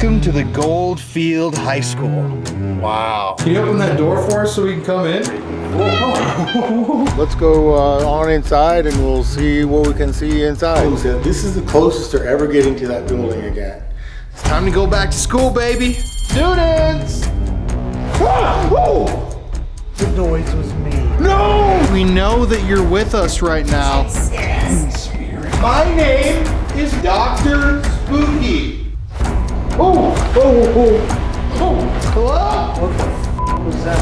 Welcome to the Goldfield High School. Wow. Can you open that door for us so we can come in? Let's go on inside and we'll see what we can see inside. This is the closest they're ever getting to that building again. It's time to go back to school, baby. Students! The noise was me. No! We know that you're with us right now. My name is Dr. Spooky. Oh! Hello? What the f was that?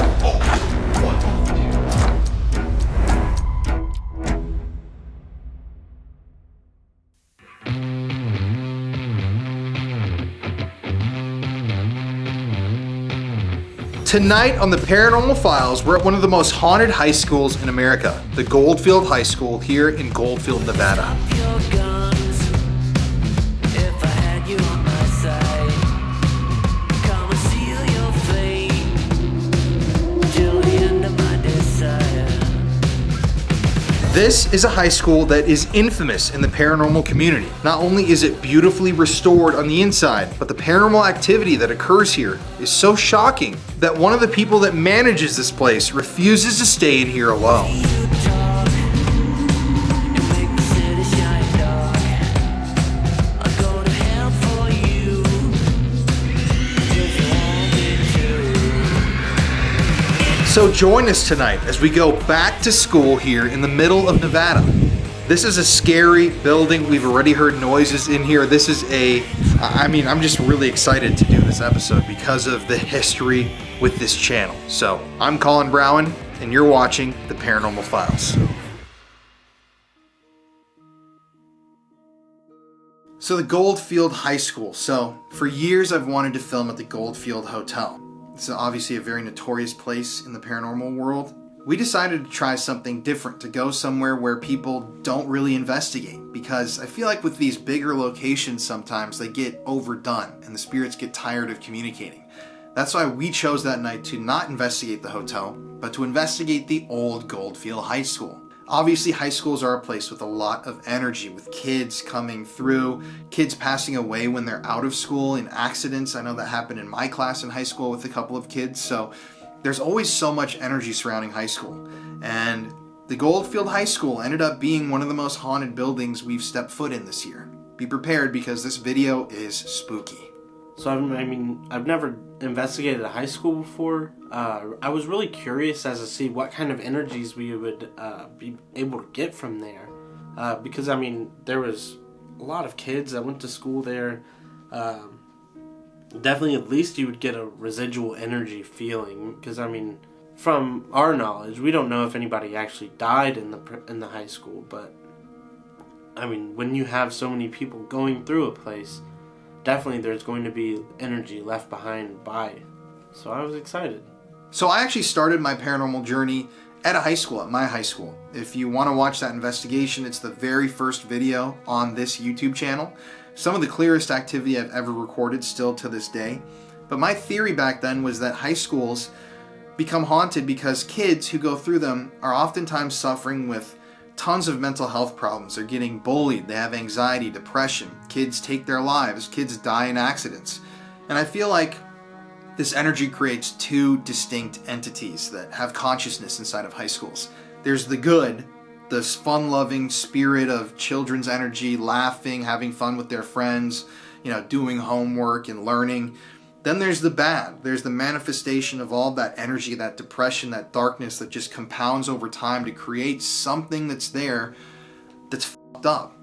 Tonight on the Paranormal Files, we're at one of the most haunted high schools in America, the Goldfield High School here in Goldfield, Nevada. This is a high school that is infamous in the paranormal community. Not only is it beautifully restored on the inside, but the paranormal activity that occurs here is so shocking that one of the people that manages this place refuses to stay in here alone. So join us tonight as we go back to school here in the middle of Nevada. This is a scary building. We've already heard noises in here. This is I'm just really excited to do this episode because of the history with this channel. So I'm Colin Browen and you're watching the Paranormal Files. So the Goldfield High School. So for years I've wanted to film at the Goldfield Hotel. It's obviously a very notorious place in the paranormal world. We decided to try something different, to go somewhere where people don't really investigate, because I feel like with these bigger locations sometimes they get overdone and the spirits get tired of communicating. That's why we chose that night to not investigate the hotel, but to investigate the old Goldfield High School. Obviously, high schools are a place with a lot of energy, with kids coming through, kids passing away when they're out of school in accidents. I know that happened in my class in high school with a couple of kids. So there's always so much energy surrounding high school. And the Goldfield High School ended up being one of the most haunted buildings we've stepped foot in this year. Be prepared because this video is spooky. So I've never investigated a high school before. I was really curious as to see what kind of energies we would be able to get from there. Because there was a lot of kids that went to school there. Definitely at least you would get a residual energy feeling. Because from our knowledge, we don't know if anybody actually died in the high school. But when you have so many people going through a place, definitely there's going to be energy left behind by. So I was excited. So I actually started my paranormal journey at a high school, at my high school. If you want to watch that investigation, it's the very first video on this YouTube channel. Some of the clearest activity I've ever recorded still to this day. But my theory back then was that high schools become haunted because kids who go through them are oftentimes suffering with tons of mental health problems. They're getting bullied, they have anxiety, depression, kids take their lives, kids die in accidents. And I feel like this energy creates two distinct entities that have consciousness inside of high schools. There's the good, this fun-loving spirit of children's energy, laughing, having fun with their friends, doing homework and learning. Then there's the bad. There's the manifestation of all that energy, that depression, that darkness that just compounds over time to create something that's there that's fucked up.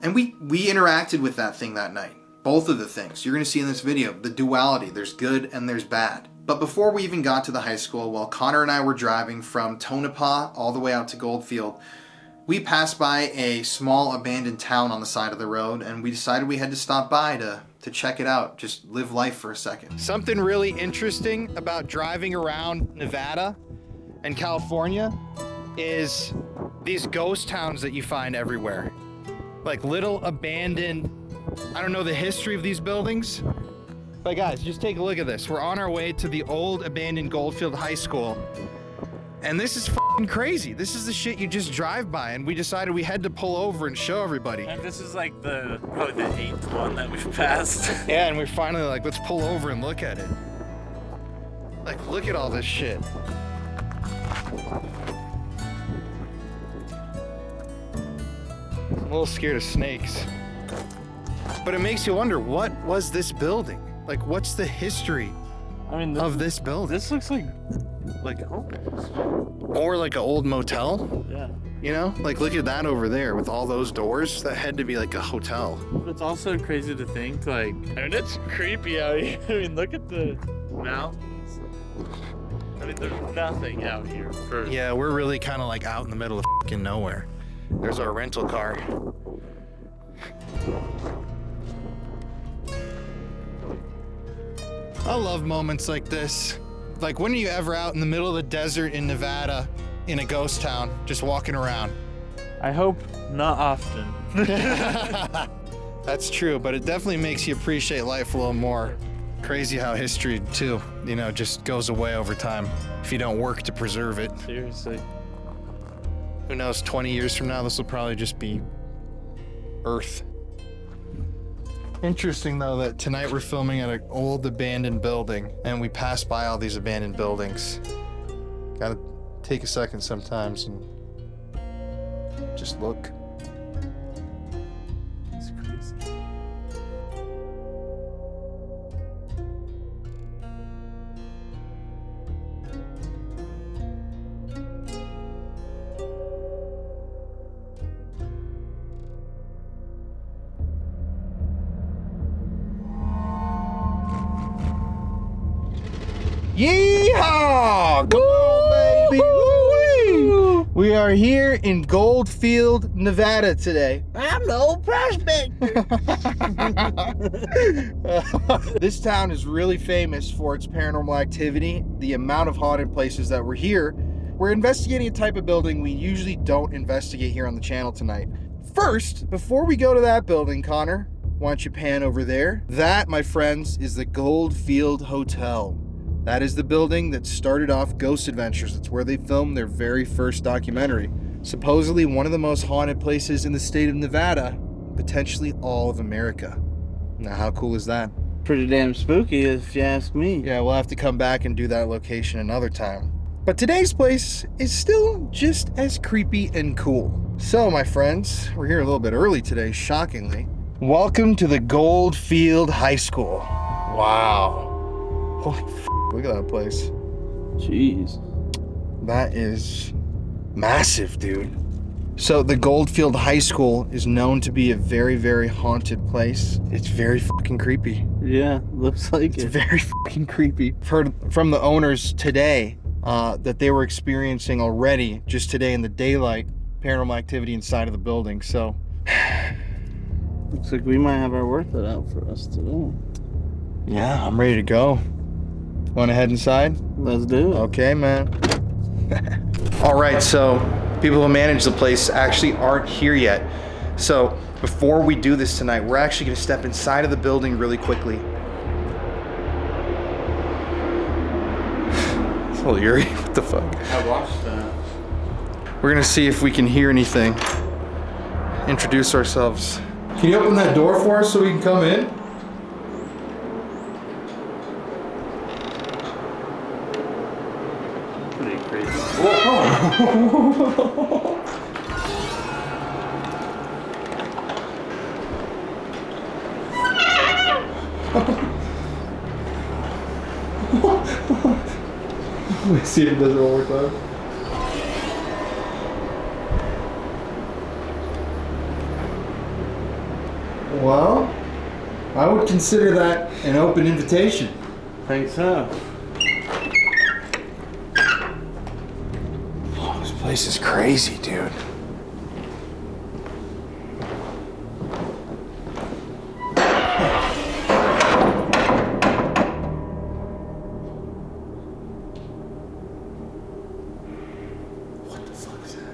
And we interacted with that thing that night. Both of the things. You're going to see in this video, the duality. There's good and there's bad. But before we even got to the high school, while Connor and I were driving from Tonopah all the way out to Goldfield, we passed by a small abandoned town on the side of the road, and we decided we had to stop by to check it out, just live life for a second. Something really interesting about driving around Nevada and California is these ghost towns that you find everywhere. Like little abandoned, I don't know the history of these buildings, but guys, just take a look at this. We're on our way to the old abandoned Goldfield High School. And this is f***ing crazy. This is the shit you just drive by, and we decided we had to pull over and show everybody. And this is like probably the 8th one that we've passed. Yeah, and we're finally like, let's pull over and look at it. Like, look at all this shit. I'm a little scared of snakes. But it makes you wonder, what was this building? Like, what's the history of this building? This looks like homes. Or like an old motel? Yeah. You know? Like, look at that over there with all those doors. That had to be like a hotel. It's also crazy to think, like, I mean, it's creepy out here. I mean, look at the mountains. I mean, there's nothing out here. Yeah, we're really kind of like out in the middle of fucking nowhere. There's our rental car. I love moments like this. Like, when are you ever out in the middle of the desert in Nevada in a ghost town just walking around? I hope not often. That's true, but it definitely makes you appreciate life a little more. Crazy how history, too, you know, just goes away over time if you don't work to preserve it. Seriously. Who knows, 20 years from now, this will probably just be Earth. Interesting, though, that tonight we're filming at an old abandoned building, and we pass by all these abandoned buildings. Gotta take a second sometimes and just look. It's crazy. Yeehaw! Come on, baby! Woo-wee! We are here in Goldfield, Nevada today. I'm the old prospector. This town is really famous for its paranormal activity, the amount of haunted places that we're here. We're investigating a type of building we usually don't investigate here on the channel tonight. First, before we go to that building, Connor, why don't you pan over there? That, my friends, is the Goldfield Hotel. That is the building that started off Ghost Adventures. It's where they filmed their very first documentary. Supposedly one of the most haunted places in the state of Nevada, potentially all of America. Now, how cool is that? Pretty damn spooky, if you ask me. Yeah, we'll have to come back and do that location another time. But today's place is still just as creepy and cool. So, my friends, we're here a little bit early today, shockingly. Welcome to the Goldfield High School. Wow. Holy f***, look at that place. Jeez. That is massive, dude. So the Goldfield High School is known to be a very, very haunted place. It's very fucking creepy. Yeah, looks like It's it. very fucking creepy. I've heard from the owners today that they were experiencing already, just today in the daylight, paranormal activity inside of the building. So Looks like we might have our work cut out for us today. yeah, I'm ready to go. Want to head inside? Let's do it. Okay, man. All right, so people who manage the place actually aren't here yet. So before we do this tonight, we're actually going to step inside of the building really quickly. It's a little eerie. What the fuck? I watched that. We're going to see if we can hear anything. Introduce ourselves. Can you open that door for us so we can come in? Pretty crazy. Let's see if it does it one more time. Well, I would consider that an open invitation. Think so. Oh, this place is crazy, dude. What the fuck is that?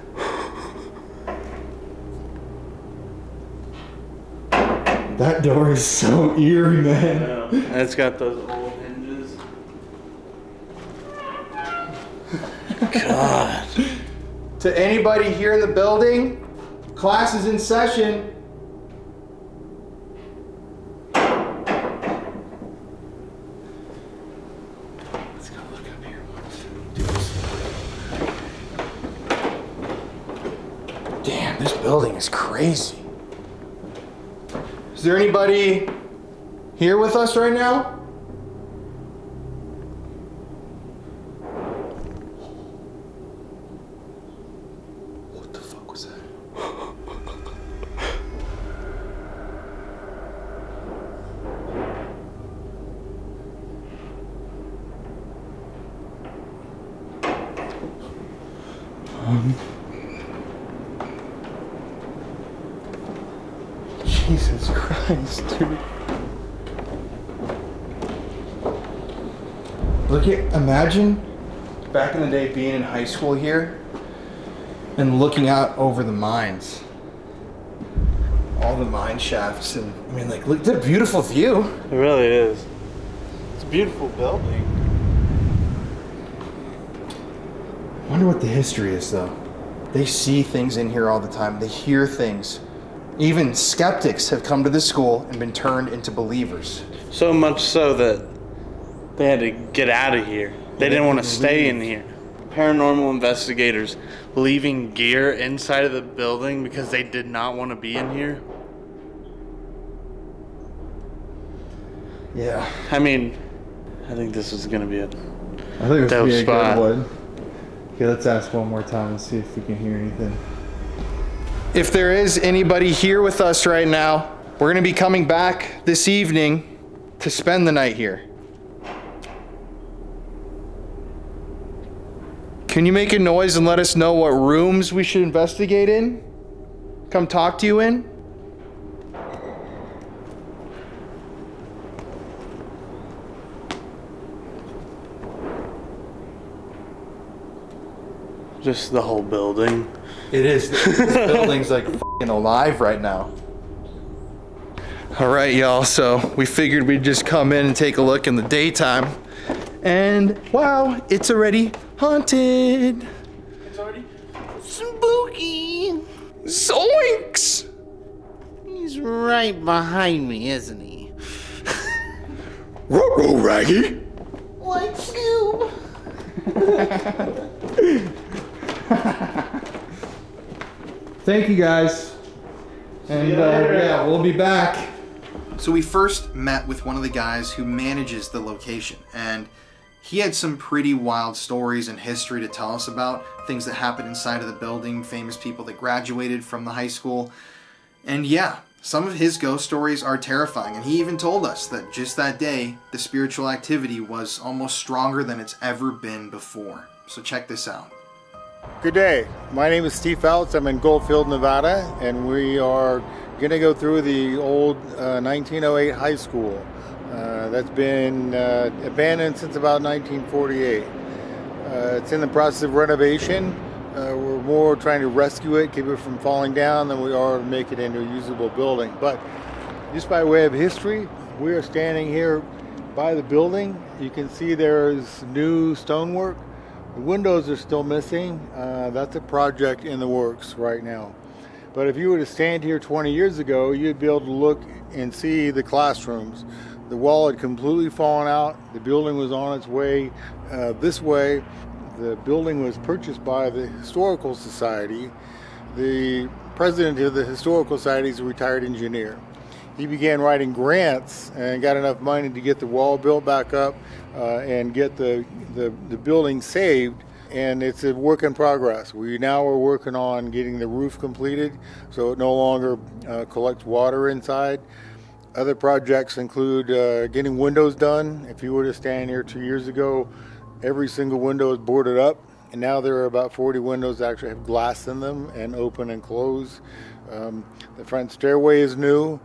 That door is so eerie, man. Yeah. It's got those old hinges. God. To anybody here in the building, class is in session. Let's go look up here. Damn, this building is crazy. Is there anybody here with us right now? What the fuck was that? Jesus Christ, dude. Imagine back in the day being in high school here and looking out over the mines. All the mine shafts and, I mean, like, look, it's a beautiful view. It really is. It's a beautiful building. I wonder what the history is, though. They see things in here all the time. They hear things. Even skeptics have come to this school and been turned into believers. So much so that they had to get out of here. They didn't want to stay in here. Paranormal investigators leaving gear inside of the building because they did not want to be in here. Yeah. I mean, I think this is going to be a I think it's dope be a spot. good one. Okay, let's ask one more time and see if we can hear anything. If there is anybody here with us right now, we're going to be coming back this evening to spend the night here. Can you make a noise and let us know what rooms we should investigate in? Come talk to you in? Just the whole building. It is. This building's like f***ing alive right now. All right, y'all. So we figured we'd just come in and take a look in the daytime. And wow, it's already haunted. It's already spooky. Zoinks! He's right behind me, isn't he? Ruh-roh, Raggy. Like you. Thank you, guys. And yeah, we'll be back. So we first met with one of the guys who manages the location, and he had some pretty wild stories and history to tell us about, things that happened inside of the building, famous people that graduated from the high school. And yeah, some of his ghost stories are terrifying, and he even told us that just that day, the spiritual activity was almost stronger than it's ever been before. So check this out. Good day. My name is Steve Fouts. I'm in Goldfield, Nevada, and we are going to go through the old 1908 high school. That's been abandoned since about 1948. It's in the process of renovation. We're more trying to rescue it, keep it from falling down, than we are to make it into a usable building. But just by way of history, we are standing here by the building. You can see there's new stonework. The windows are still missing. That's a project in the works right now. But if you were to stand here 20 years ago, you'd be able to look and see the classrooms. The wall had completely fallen out. The building was on its way this way. The building was purchased by the Historical Society. The president of the Historical Society is a retired engineer. He began writing grants and got enough money to get the wall built back up and get the building saved, and it's a work in progress. We now are working on getting the roof completed so it no longer collects water inside. Other projects include getting windows done. If you were to stand here 2 years ago, every single window is boarded up, and now there are about 40 windows that actually have glass in them and open and close. The front stairway is new.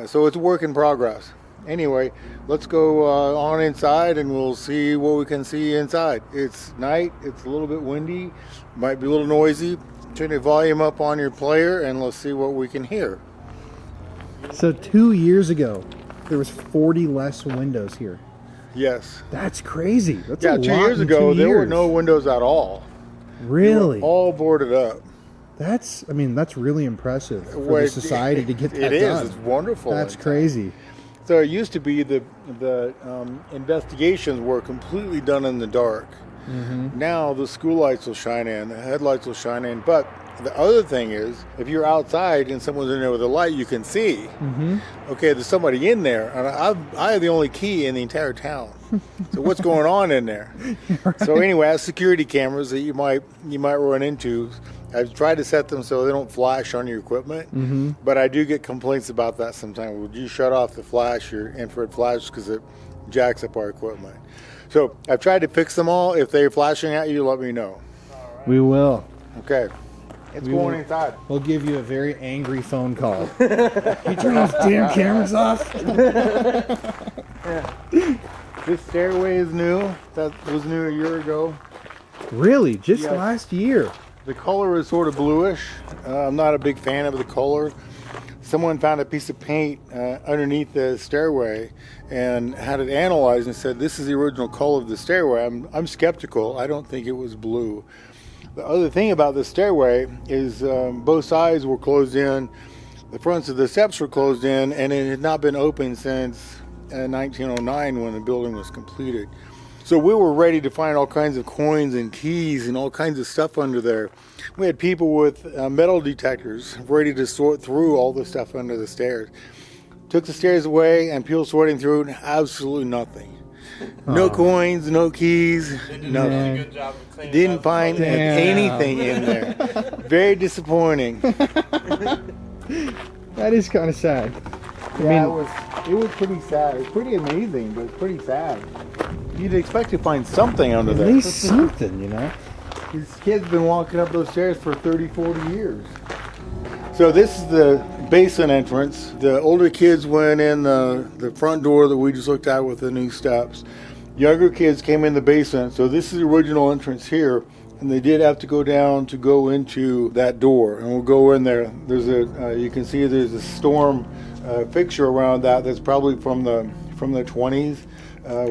So it's a work in progress. Anyway, let's go on inside and we'll see what we can see inside. It's night, it's a little bit windy, might be a little noisy. Turn the volume up on your player and let's see what we can hear. So 2 years ago, there was 40 less windows here. Yes. That's crazy. That's Yeah, a 2 lot years in ago 2 there were years. no windows at all. Really? All boarded up. That's really impressive for Well, the society to get that It is. done. It's wonderful. That's And crazy. so it used to be the investigations were completely done in the dark. Now the school lights will shine in, the headlights will shine in. But the other thing is, if you're outside and someone's in there with a light, you can see. Okay, there's somebody in there, and I have the only key in the entire town. So what's going on in there? Right. So anyway, I have security cameras that you might run into. I've tried to set them so they don't flash on your equipment, but I do get complaints about that sometimes. Would you shut off the flash, your infrared flash, because it jacks up our equipment? So I've tried to fix them all. If they're flashing at you, let me know. We will. Okay, it's We going will. inside. We'll give you a very angry phone call. Can you turn those damn cameras off? This stairway is new. That was new a year ago. Really? Just Yes. last year? The color is sort of bluish. I'm not a big fan of the color. Someone found a piece of paint underneath the stairway and had it analyzed and said, this is the original color of the stairway. I'm skeptical. I don't think it was blue. The other thing about the stairway is both sides were closed in. The fronts of the steps were closed in, and it had not been opened since 1909 when the building was completed. So we were ready to find all kinds of coins and keys and all kinds of stuff under there. We had people with metal detectors ready to sort through all the stuff under the stairs. Took the stairs away and people sorting through, absolutely nothing. No coins, no keys, nothing. Good job of cleaning Didn't up. find Damn. anything in there. Very disappointing. That is kind of sad. Yeah, it was pretty sad. It was pretty amazing, but pretty sad. You'd expect to find something under At there. least something, you know? These kids been walking up those stairs for 30, 40 years. So this is the basement entrance. The older kids went in the front door that we just looked at with the new steps. Younger kids came in the basement. So this is the original entrance here. And they did have to go down to go into that door. And we'll go in there. There's you can see there's a storm fixture around that. That's probably from the 20s.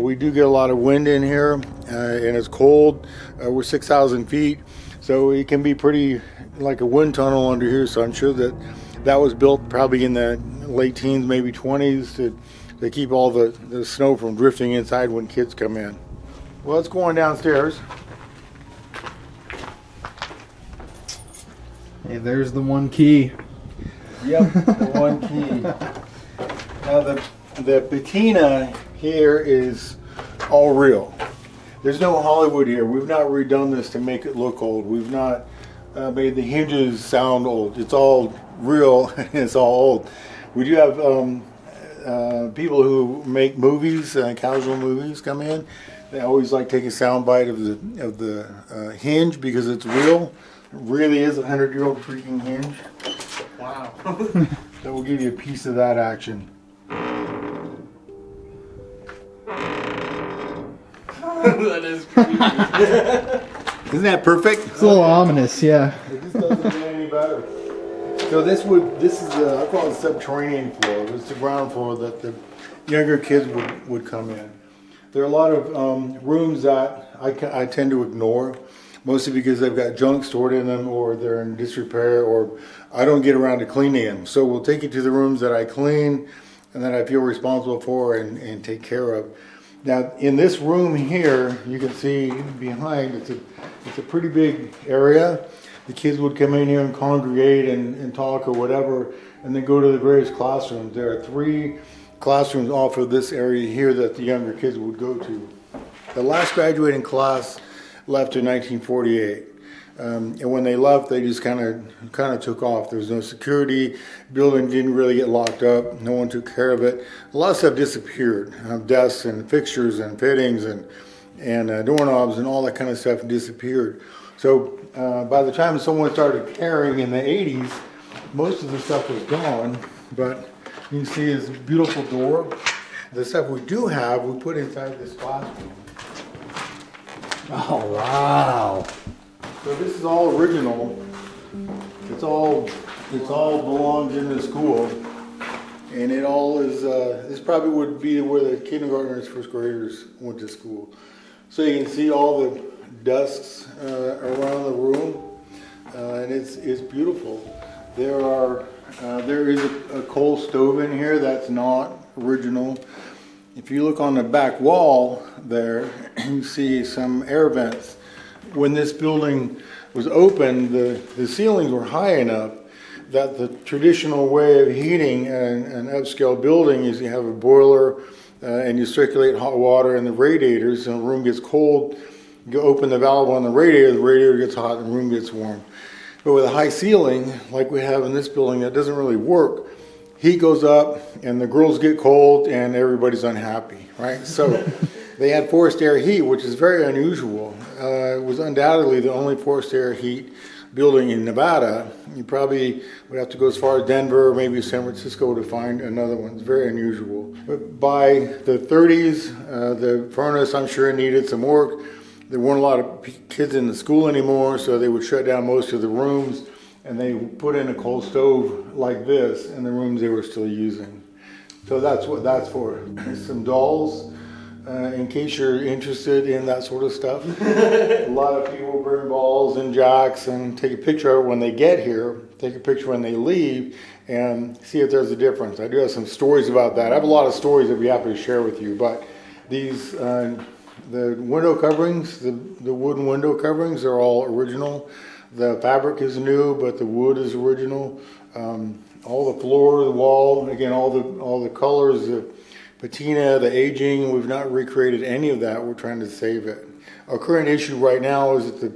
We do get a lot of wind in here, and it's cold. We're 6,000 feet, so it can be pretty like a wind tunnel under here. So I'm sure that was built probably in the late teens, maybe 20s, to keep all the snow from drifting inside when kids come in. Well, it's going downstairs. Hey, there's the one key. Yep, the one key. Now the patina here is all real. There's no Hollywood here. We've not redone this to make it look old. We've not made the hinges sound old. It's all real and it's all old. We do have people who make movies, casual movies, come in. They always like take a sound bite of the hinge because it's real. It really is a 100-year-old freaking hinge. Wow. That will give you a piece of that action. That is creepy. Isn't that perfect? It's a little ominous, yeah. It just doesn't get any better. So this is I call it the subterranean floor. It's the ground floor that the younger kids would come in. There are a lot of rooms that I tend to ignore, mostly because they've got junk stored in them or they're in disrepair or I don't get around to cleaning them. So we'll take you to the rooms that I clean and that I feel responsible for and take care of. Now in this room here, you can see behind, it's a pretty big area. The kids would come in here and congregate and talk or whatever, and then go to the various classrooms. There are 3 classrooms off of this area here that the younger kids would go to. The last graduating class left in 1948. And when they left, they just kind of took off. There was no security. Building didn't really get locked up. No one took care of it. A lot of stuff disappeared. Desks and fixtures and fittings and doorknobs and all that kind of stuff disappeared. So by the time someone started caring in the 80s, most of the stuff was gone. But you can see this beautiful door. The stuff we do have, we put inside this classroom. Oh, wow. So this is all original. It's all belongs in the school. And it all is, this probably would be where the kindergartners, first graders went to school. So you can see all the desks around the room, and it's beautiful. There is a coal stove in here that's not original. If you look on the back wall there, you see some air vents. When this building was opened, the ceilings were high enough that the traditional way of heating an upscale building is you have a boiler and you circulate hot water in the radiators, and the room gets cold. You open the valve on the radiator gets hot and the room gets warm. But with a high ceiling, like we have in this building, that doesn't really work. Heat goes up and the girls get cold and everybody's unhappy, right? So they had forced air heat, which is very unusual. It was undoubtedly the only forced air heat building in Nevada. You probably would have to go as far as Denver or maybe San Francisco to find another one. It's very unusual. But by the 30s, the furnace, I'm sure, needed some work. There weren't a lot of kids in the school anymore, so they would shut down most of the rooms, and they put in a coal stove like this in the rooms they were still using. So that's what that's for. Some dolls, in case you're interested in that sort of stuff. A lot of people bring balls and jacks and take a picture of it when they get here, take a picture when they leave, and see if there's a difference. I do have some stories about that. I have a lot of stories I'd be happy to share with you, but these the window coverings, the wooden window coverings are all original. The fabric is new, but the wood is original. All the floor, the wall, again, all the colors, the patina, the aging, we've not recreated any of that. We're trying to save it. Our current issue right now is that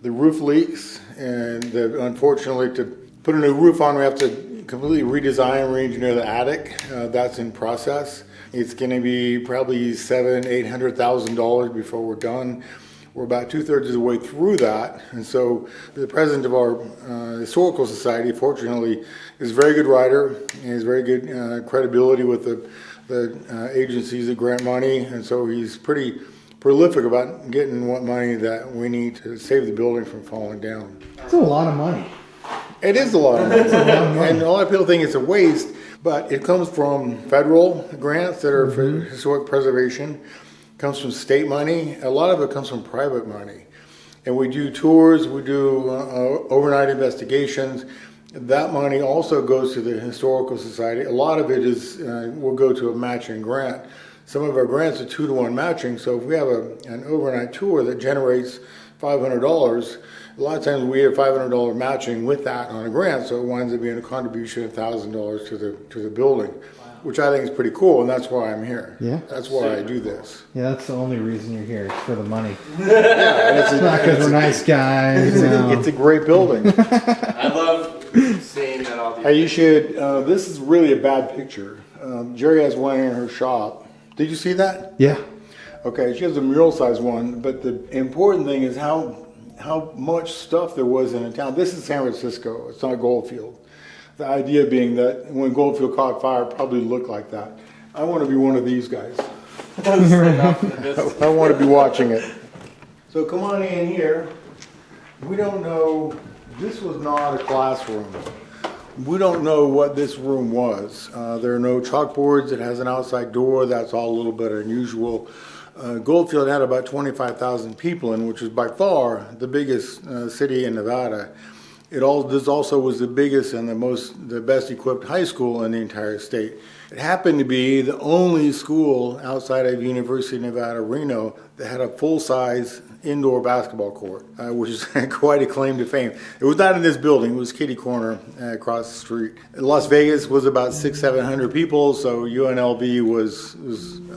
the roof leaks, and unfortunately to put a new roof on, we have to completely redesign, re-engineer the attic. That's in process. It's going to be probably $700,000-800,000 before we're done. We're about 2/3 of the way through that, and so the president of our historical society, fortunately, is a very good writer. He has very good credibility with the agencies that grant money, and so he's pretty prolific about getting what money that we need to save the building from falling down. It's a lot of money. It is a lot of money, and a lot of people think it's a waste. But it comes from federal grants that are for historic preservation. It comes from state money. A lot of it comes from private money. And we do tours, we do overnight investigations. That money also goes to the Historical Society. A lot of it is will go to a matching grant. Some of our grants are 2-to-1 matching. So if we have an overnight tour that generates $500, a lot of times we have $500 matching with that on a grant, so it winds up being a contribution of $1,000 to the building, which I think is pretty cool, and that's why I'm here. Yeah, that's why I do this. Yeah, that's the only reason you're here. It's for the money. Yeah, it's not because we're nice guys. It's a great building. I love seeing that all these. Hey, you should. This is really a bad picture. Jerry has one in her shop. Did you see that? Yeah. Okay, she has a mural-sized one, but the important thing is how much stuff there was in a town. This is San Francisco. It's not Goldfield. The idea being that when Goldfield caught fire, it probably looked like that. I want to be one of these guys. I want to be watching it. So come on in here. We don't know. This was not a classroom. We don't know what this room was. There are no chalkboards. It has an outside door. That's all a little bit unusual. Goldfield had about 25,000 people in, which is by far the biggest city in Nevada. This also was the biggest and the best equipped high school in the entire state. It happened to be the only school outside of University of Nevada, Reno, that had a full-size indoor basketball court, which is quite a claim to fame. It was not in this building, it was kitty corner across the street. Las Vegas was about 600-700 people, so UNLV was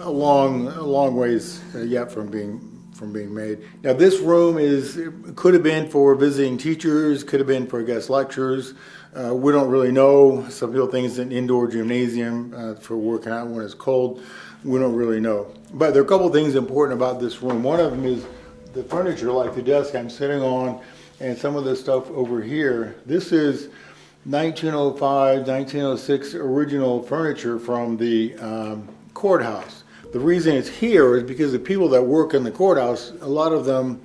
a long ways yet from being made. Now this room could have been for visiting teachers, could have been for guest lectures. We don't really know. Some people think it's an indoor gymnasium for working out when it's cold. We don't really know. But there are a couple of things important about this room. One of them is the furniture, like the desk I'm sitting on, and some of the stuff over here. This is 1905, 1906 original furniture from the courthouse. The reason it's here is because the people that work in the courthouse, a lot of them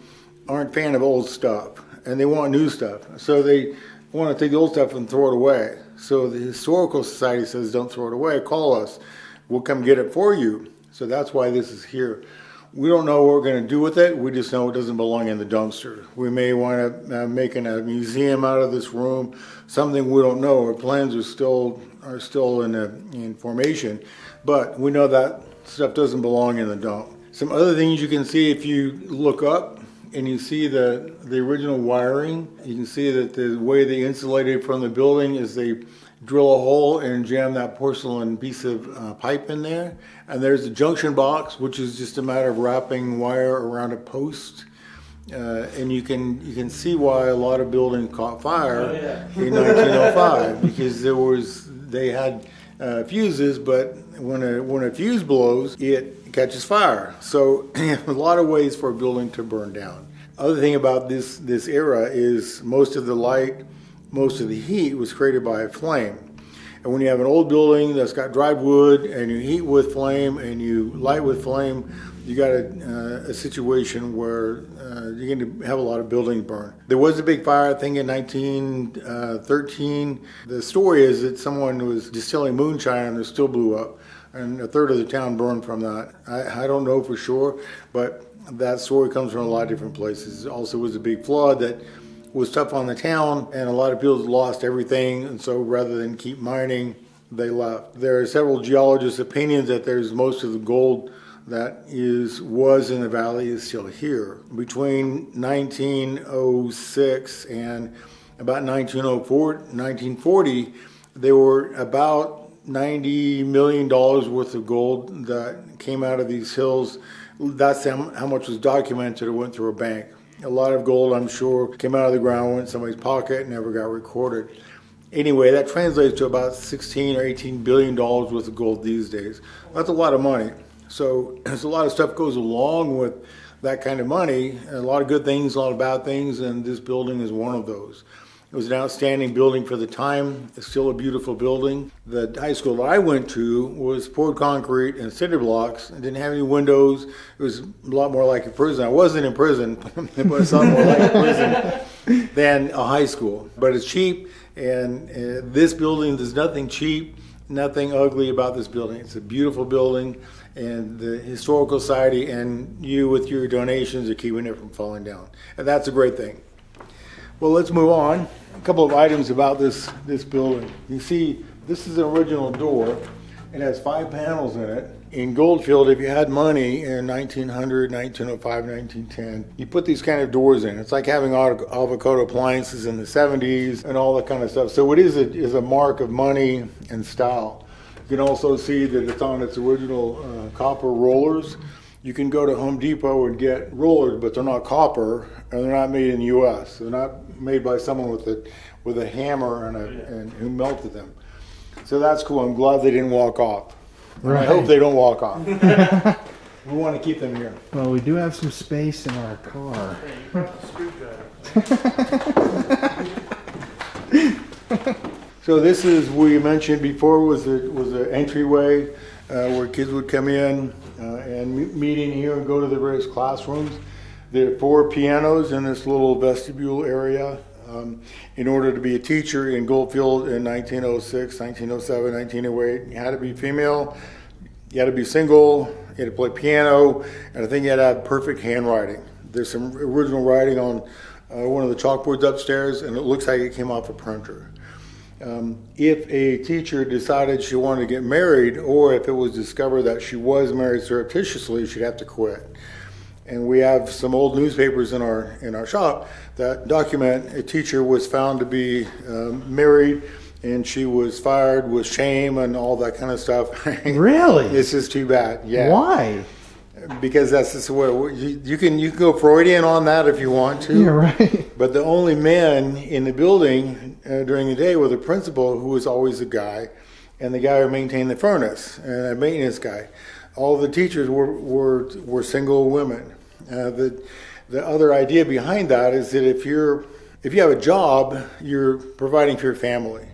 aren't fan of old stuff, and they want new stuff. So they want to take the old stuff and throw it away. So the Historical Society says, don't throw it away, call us. We'll come get it for you. So that's why this is here. We don't know what we're going to do with it. We just know it doesn't belong in the dumpster. We may want to make a museum out of this room, something we don't know. Our plans are still in formation, but we know that stuff doesn't belong in the dump. Some other things you can see if you look up and you see the original wiring. You can see that the way they insulated from the building is they drill a hole and jam that porcelain piece of pipe in there. And there's a junction box, which is just a matter of wrapping wire around a post. And you can see why a lot of buildings caught fire in 1905, because they had fuses, but when a fuse blows, it catches fire. So a lot of ways for a building to burn down. Other thing about this era is most of the light, most of the heat was created by a flame. And when you have an old building that's got dry wood and you heat with flame and you light with flame, you got a situation where you're going to have a lot of buildings burn. There was a big fire, I think, in 1913. The story is that someone was distilling moonshine and it still blew up, and a third of the town burned from that. I don't know for sure, but that story comes from a lot of different places. It also was a big flood that was tough on the town, and a lot of people lost everything, and so rather than keep mining, they left. There are several geologists' opinions that there's most of the gold that was in the valley is still here. Between 1906 and about 1940, there were about $90 million worth of gold that came out of these hills. That's how much was documented or went through a bank. A lot of gold, I'm sure, came out of the ground, went in somebody's pocket, and never got recorded. Anyway, that translates to about 16 or 18 billion dollars worth of gold these days. That's a lot of money. So there's a lot of stuff goes along with that kind of money. A lot of good things, a lot of bad things, and this building is one of those. It was an outstanding building for the time. It's still a beautiful building. The high school that I went to was poured concrete and cinder blocks. It didn't have any windows. It was a lot more like a prison. I wasn't in prison, but it's a lot more like a prison than a high school. But it's cheap, and this building, there's nothing cheap, nothing ugly about this building. It's a beautiful building, and the Historical Society and you with your donations are keeping it from falling down. And that's a great thing. Well, let's move on. A couple of items about this building. You see, this is an original door. It has 5 panels in it. In Goldfield, if you had money in 1900, 1905, 1910, you put these kind of doors in. It's like having avocado appliances in the 70s and all that kind of stuff. So it is a mark of money and style. You can also see that it's on its original copper rollers. You can go to Home Depot and get rollers, but they're not copper, and they're not made in the U.S. They're not made by someone with a hammer and who melted them. So that's cool. I'm glad they didn't walk off. Right. I hope they don't walk off. We want to keep them here. Well, we do have some space in our car. So this is, we mentioned before, was an entryway where kids would come in and meet in here and go to the various classrooms. There are 4 pianos in this little vestibule area. In order to be a teacher in Goldfield in 1906, 1907, 1908, you had to be female, you had to be single, you had to play piano, and I think you had to have perfect handwriting. There's some original writing on one of the chalkboards upstairs, and it looks like it came off a printer. If a teacher decided she wanted to get married, or if it was discovered that she was married surreptitiously, she'd have to quit. And we have some old newspapers in our shop that document a teacher was found to be married, and she was fired with shame and all that kind of stuff. Really? This is too bad. Yeah. Why? Because that's just the way you can go Freudian on that if you want to. Yeah, right. But the only men in the building during the day were the principal, who was always a guy, and the guy who maintained the furnace, and a maintenance guy. All the teachers were single women. The other idea behind that is that if you have a job, you're providing for your family.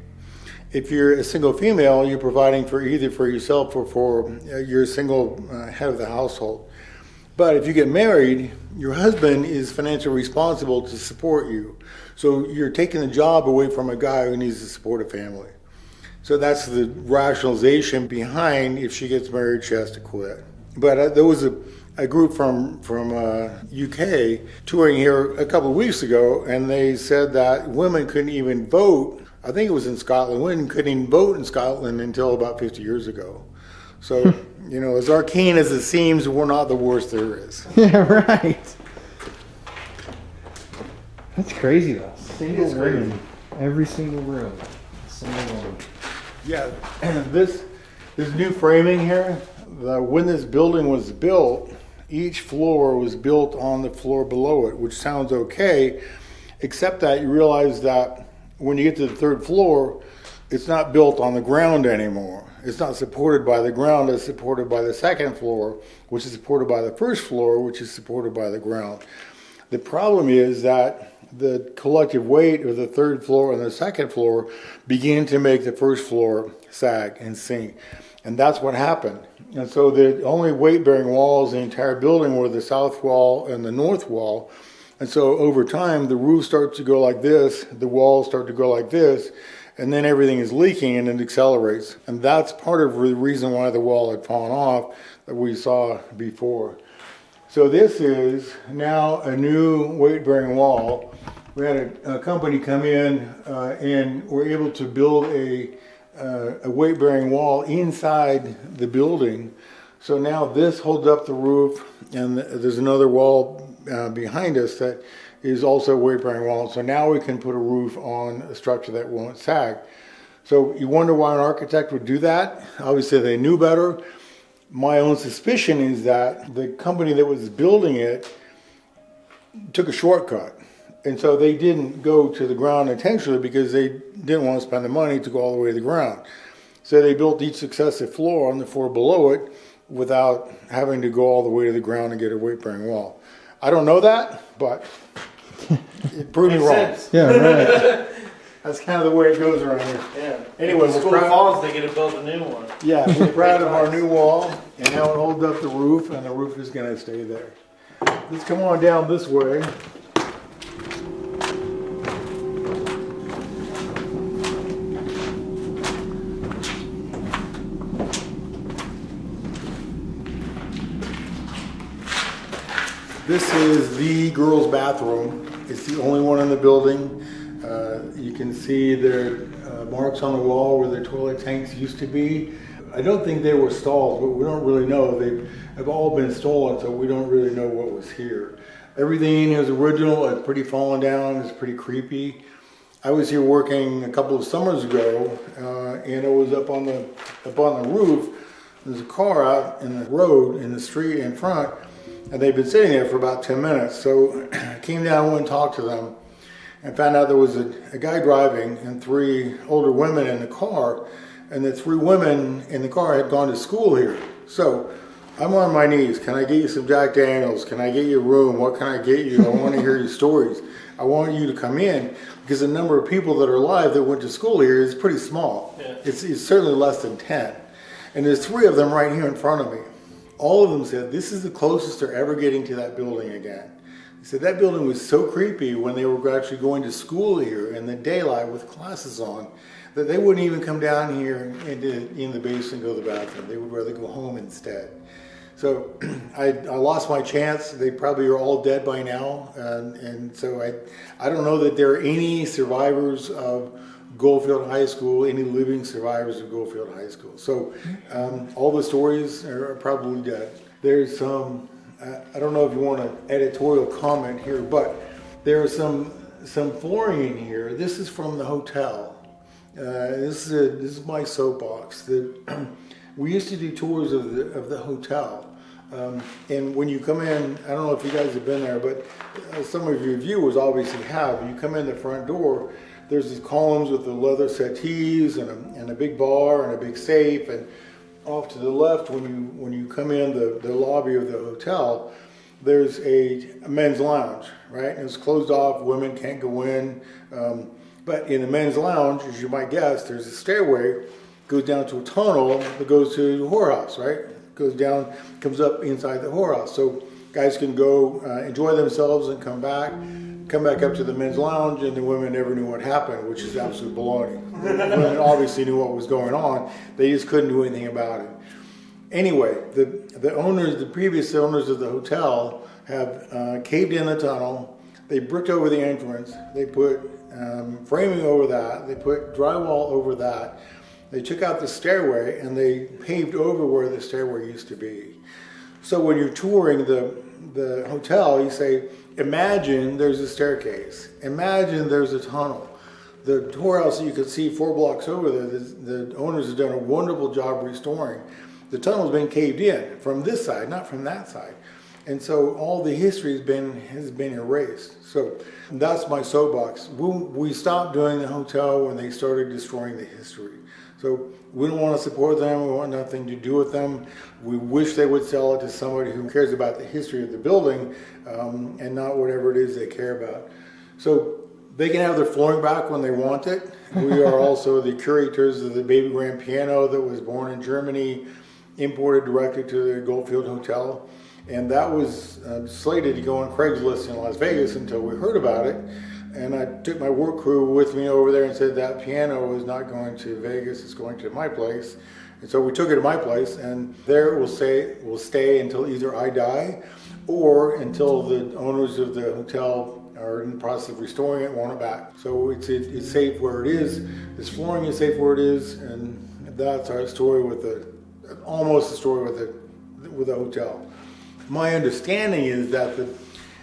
If you're a single female, you're providing for either for yourself or for your single head of the household. But if you get married, your husband is financially responsible to support you. So you're taking the job away from a guy who needs to support a family. So that's the rationalization behind if she gets married, she has to quit. But there was a group from UK touring here a couple of weeks ago, and they said that women couldn't even vote. I think it was in Scotland. Women couldn't even vote in Scotland until about 50 years ago. So, you know, as arcane as it seems, we're not the worst there is. Yeah, right. That's crazy though. Single room. Every single room. Single room. Yeah, and this new framing here, when this building was built, each floor was built on the floor below it, which sounds okay, except that you realize that when you get to the third floor, it's not built on the ground anymore. It's not supported by the ground, it's supported by the second floor, which is supported by the first floor, which is supported by the ground. The problem is that the collective weight of the third floor and the second floor begin to make the first floor sag and sink. And that's what happened. And so the only weight-bearing walls in the entire building were the south wall and the north wall. And so over time, the roof starts to go like this, the walls start to go like this, and then everything is leaking and it accelerates. And that's part of the reason why the wall had fallen off that we saw before. So this is now a new weight-bearing wall. We had a company come in and were able to build a weight-bearing wall inside the building. So now this holds up the roof, and there's another wall behind us that is also a weight-bearing wall. So now we can put a roof on a structure that won't sag. So you wonder why an architect would do that? Obviously they knew better. My own suspicion is that the company that was building it took a shortcut. And so they didn't go to the ground intentionally because they didn't want to spend the money to go all the way to the ground. So they built each successive floor on the floor below it without having to go all the way to the ground and get a weight-bearing wall. I don't know that, but it proved me wrong. Yeah, right. That's kind of the way it goes around here. Yeah. Anyway, School falls, they get to build a new one. Yeah, we're proud of our new wall, and now it holds up the roof, and the roof is going to stay there. Let's come on down this way. This is the girls' bathroom. It's the only one in the building. You can see there are marks on the wall where the toilet tanks used to be. I don't think they were stalls, but we don't really know. They have all been stolen, so we don't really know what was here. Everything is original. It's pretty fallen down. It's pretty creepy. I was here working a couple of summers ago, and it was up on the roof. There's a car out in the road, in the street in front, and they've been sitting there for about 10 minutes. So I came down, went and talked to them, and found out there was a guy driving and 3 older women in the car, and the 3 women in the car had gone to school here. So I'm on my knees. Can I get you some Jack Daniels? Can I get you a room? What can I get you? I want to hear your stories. I want you to come in, because the number of people that are alive that went to school here is pretty small. Yeah. It's certainly less than 10. And there's 3 of them right here in front of me. All of them said this is the closest they're ever getting to that building again. They said that building was so creepy when they were actually going to school here in the daylight with classes on, that they wouldn't even come down here in the basement and go to the bathroom. They would rather go home instead. So I lost my chance. They probably are all dead by now. And so I don't know that there are any survivors of Goldfield High School, any living survivors of Goldfield High School. So all the stories are probably dead. There's some, I don't know if you want an editorial comment here, but there are some flooring in here. This is from the hotel. This is my soapbox. We used to do tours of the hotel. And when you come in, I don't know if you guys have been there, but some of your viewers obviously have. You come in the front door, there's these columns with the leather settees and a big bar and a big safe, and off to the left when you come in the lobby of the hotel, there's a men's lounge, right? And it's closed off, women can't go in. But in the men's lounge, as you might guess, there's a stairway, goes down to a tunnel that goes to the whorehouse, right? goes down, comes up inside the whorehouse. So guys can go enjoy themselves and come back up to the men's lounge, and the women never knew what happened, which is absolute baloney. The women obviously knew what was going on. They just couldn't do anything about it. Anyway, the previous owners of the hotel have caved in the tunnel. They bricked over the entrance. They put framing over that. They put drywall over that. They took out the stairway and they paved over where the stairway used to be. So when you're touring the hotel, you say, imagine there's a staircase. Imagine there's a tunnel. The whorehouse that you could see 4 blocks over there, the owners have done a wonderful job restoring. The tunnel's been caved in from this side, not from that side. And so all the history has been erased. So that's my soapbox. We stopped doing the hotel when they started destroying the history. So we don't want to support them. We want nothing to do with them. We wish they would sell it to somebody who cares about the history of the building and not whatever it is they care about. So they can have their flooring back when they want it. We are also the curators of the baby grand piano that was born in Germany, imported directly to the Goldfield Hotel. And that was slated to go on Craigslist in Las Vegas until we heard about it. And I took my work crew with me over there and said that piano is not going to Vegas, it's going to my place. And so we took it to my place, and there it will stay until either I die or until the owners of the hotel are in the process of restoring it and want it back. So it's safe where it is. This flooring is safe where it is, and that's our story almost a story with the hotel. My understanding is that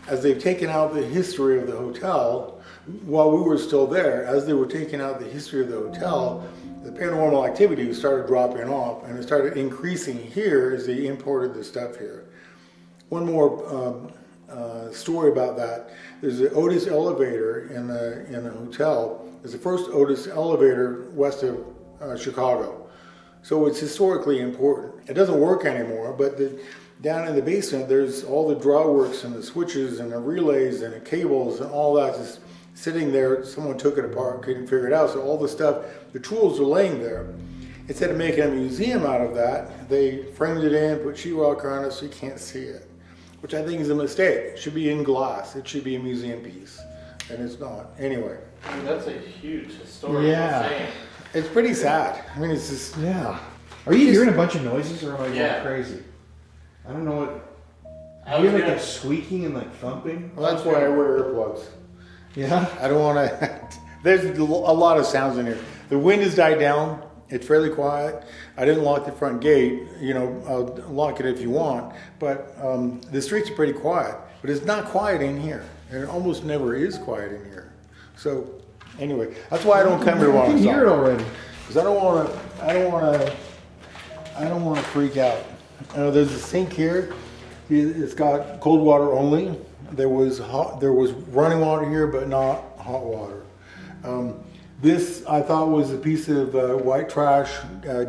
as they've taken out the history of the hotel, while we were still there, as they were taking out the history of the hotel, the paranormal activity started dropping off, and it started increasing here as they imported the stuff here. One more story about that. There's an Otis elevator in the hotel. It's the first Otis elevator west of Chicago. So it's historically important. It doesn't work anymore, but down in the basement, there's all the drawworks and the switches and the relays and the cables and all that just sitting there. Someone took it apart, couldn't figure it out. So all the stuff, the tools are laying there. Instead of making a museum out of that, they framed it in, put sheetrock on it so you can't see it, which I think is a mistake. It should be in glass. It should be a museum piece, and it's not. Anyway. I mean, that's a huge historical thing. It's pretty sad. I mean, it's just... Yeah. Are you hearing a bunch of noises, or am I going crazy? I don't know what... I hear like a squeaking and like thumping. Well, that's why I wear earplugs. Yeah? I don't want to... There's a lot of sounds in here. The wind has died down. It's fairly quiet. I didn't lock the front gate. You know, I'll lock it if you want. But the streets are pretty quiet. But it's not quiet in here. And it almost never is quiet in here. So, anyway, that's why I don't come here while I'm I can hear it already. Because I don't want to freak out. There's a sink here. It's got cold water only. There was running water here, but not hot water. This I thought was a piece of white trash,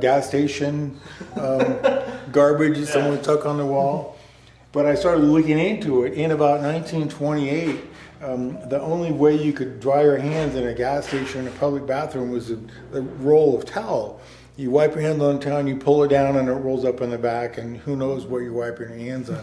gas station garbage that someone took on the wall. But I started looking into it. In about 1928, the only way you could dry your hands in a gas station in a public bathroom was a roll of towel. You wipe your hands on the towel, and you pull it down, and it rolls up in the back, and who knows what you're wiping your hands on.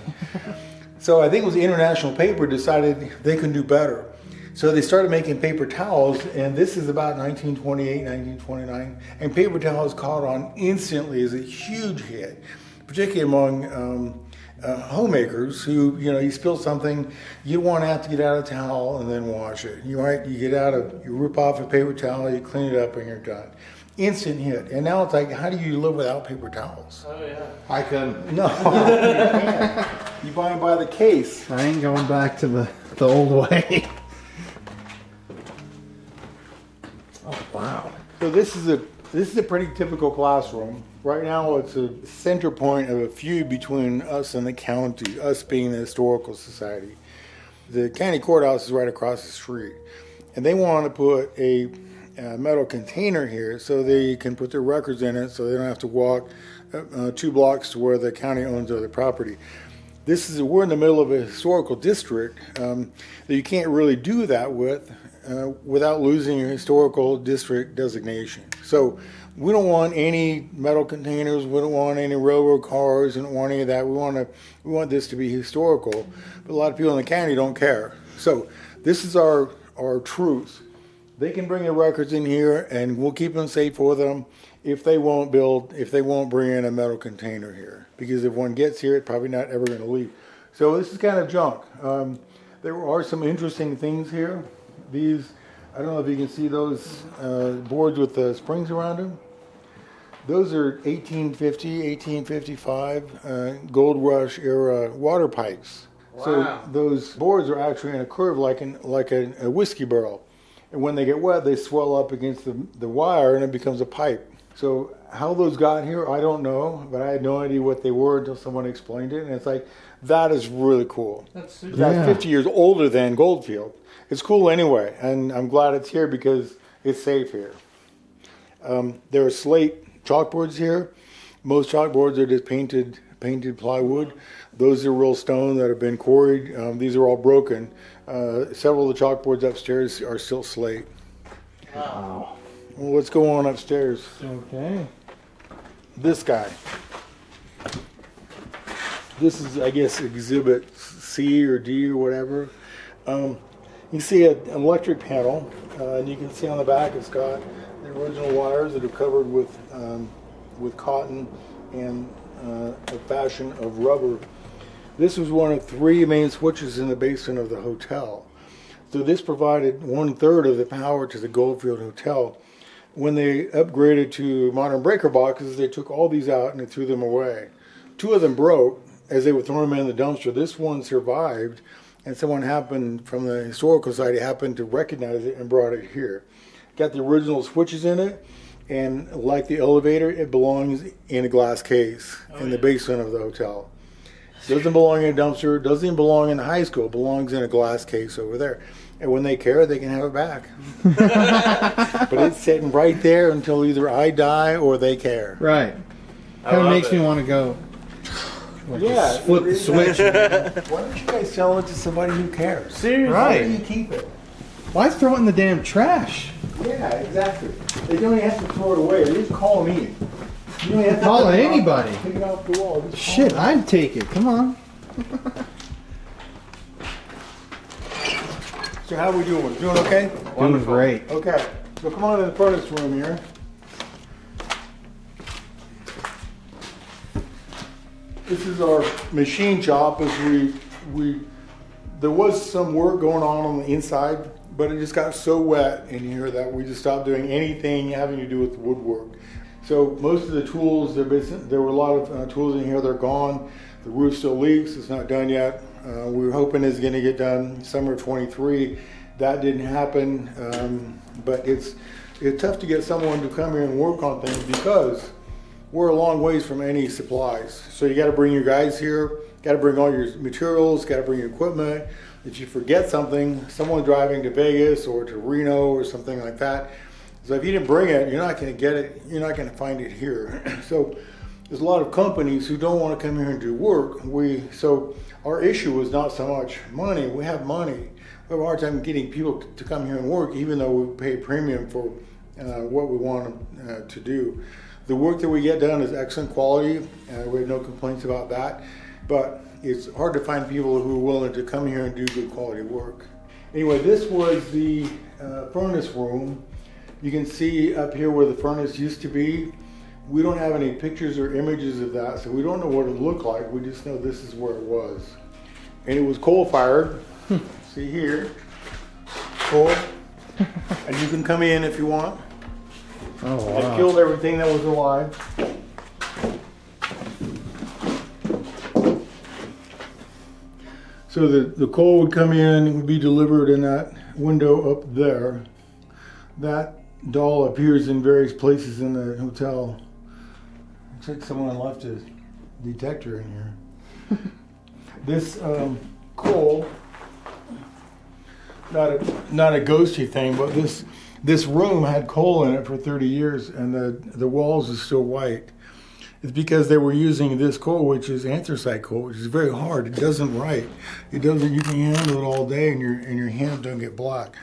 So I think it was the International Paper decided they can do better. So they started making paper towels, and this is about 1928, 1929, and paper towels caught on instantly as a huge hit, particularly among homemakers who, you spill something, you want to have to get out a towel and then wash it. You rip off a paper towel, you clean it up, and you're done. Instant hit. And now it's like, how do you live without paper towels? Oh, yeah. I couldn't. No, you can't. You buy them by the case. I ain't going back to the old way. Oh, wow. So this is a pretty typical classroom. Right now it's a center point of a feud between us and the county, us being the Historical Society. The county courthouse is right across the street. And they want to put a metal container here so they can put their records in it so they don't have to walk 2 blocks to where the county owns other property. We're in the middle of a historical district that you can't really do that with without losing your historical district designation. So we don't want any metal containers. We don't want any railroad cars. We don't want any of that. We want this to be historical. But a lot of people in the county don't care. So this is our truth. They can bring their records in here, and we'll keep them safe for them if they won't bring in a metal container here. Because if one gets here, it's probably not ever going to leave. So this is kind of junk. There are some interesting things here. These, I don't know if you can see those boards with the springs around them. Those are 1850, 1855 Gold Rush era water pipes. Wow. So those boards are actually in a curve like a whiskey barrel. And when they get wet, they swell up against the wire and it becomes a pipe. So how those got here, I don't know, but I had no idea what they were until someone explained it. And it's like, that is really cool. That's 50 years older than Goldfield. It's cool anyway, and I'm glad it's here because it's safe here. There are slate chalkboards here. Most chalkboards are just painted plywood. Those are real stone that have been quarried. These are all broken. Several of the chalkboards upstairs are still slate. Wow. Well, let's go on upstairs. Okay. This guy. This is, I guess, exhibit C or D or whatever. You see an electric panel, and you can see on the back it's got the original wires that are covered with cotton and a fashion of rubber. This was one of 3 main switches in the basement of the hotel. So this provided 1/3 of the power to the Goldfield Hotel. When they upgraded to modern breaker boxes, they took all these out and they threw them away. 2 of them broke as they were throwing them in the dumpster. This one survived, and someone from the historical society happened to recognize it and brought it here. Got the original switches in it, and like the elevator, it belongs in a glass case in the basement of the hotel. Doesn't belong in a dumpster, doesn't even belong in the high school, it belongs in a glass case over there. And when they care, they can have it back. But it's sitting right there until either I die or they care. Right. Kind of makes me want to go. Yeah, flip the switch. Why don't you guys sell it to somebody who cares? Seriously. Why Right. do you keep it? Why throw it in the damn trash? Yeah, exactly. They don't even have to throw it away. They just call me. You don't have to Call anybody. Take it off the wall. Just call Shit, me. I'd take it. Come on. So how are we doing? Doing okay? Doing great. Okay. So come on in the furnace room here. This is our machine shop. As there was some work going on the inside, but it just got so wet in here that we just stopped doing anything having to do with woodwork. So most of the tools, there were a lot of tools in here. They're gone. The roof still leaks. It's not done yet. We were hoping it's going to get done summer 23. That didn't happen. But it's tough to get someone to come here and work on things because we're a long ways from any supplies. So you got to bring your guys here, got to bring all your materials, got to bring your equipment. If you forget something, someone driving to Vegas or to Reno or something like that. So if you didn't bring it, you're not going to get it. You're not going to find it here. So there's a lot of companies who don't want to come here and do work. So our issue is not so much money. We have money. We have a hard time getting people to come here and work, even though we pay a premium for what we want them to do. The work that we get done is excellent quality. We have no complaints about that. But it's hard to find people who are willing to come here and do good quality work. Anyway, this was the furnace room. You can see up here where the furnace used to be. We don't have any pictures or images of that, so we don't know what it looked like. We just know this is where it was. And it was coal-fired. See here, coal. And you can come in if you want. Oh, wow. It killed everything that was alive. So the coal would come in and would be delivered in that window up there. That doll appears in various places in the hotel. Looks like someone left a detector in here. This coal, not a ghosty thing, but this room had coal in it for 30 years, and the walls are still white. It's because they were using this coal, which is anthracite coal, which is very hard. It doesn't write. It doesn't. You can handle it all day, and your hands don't get black.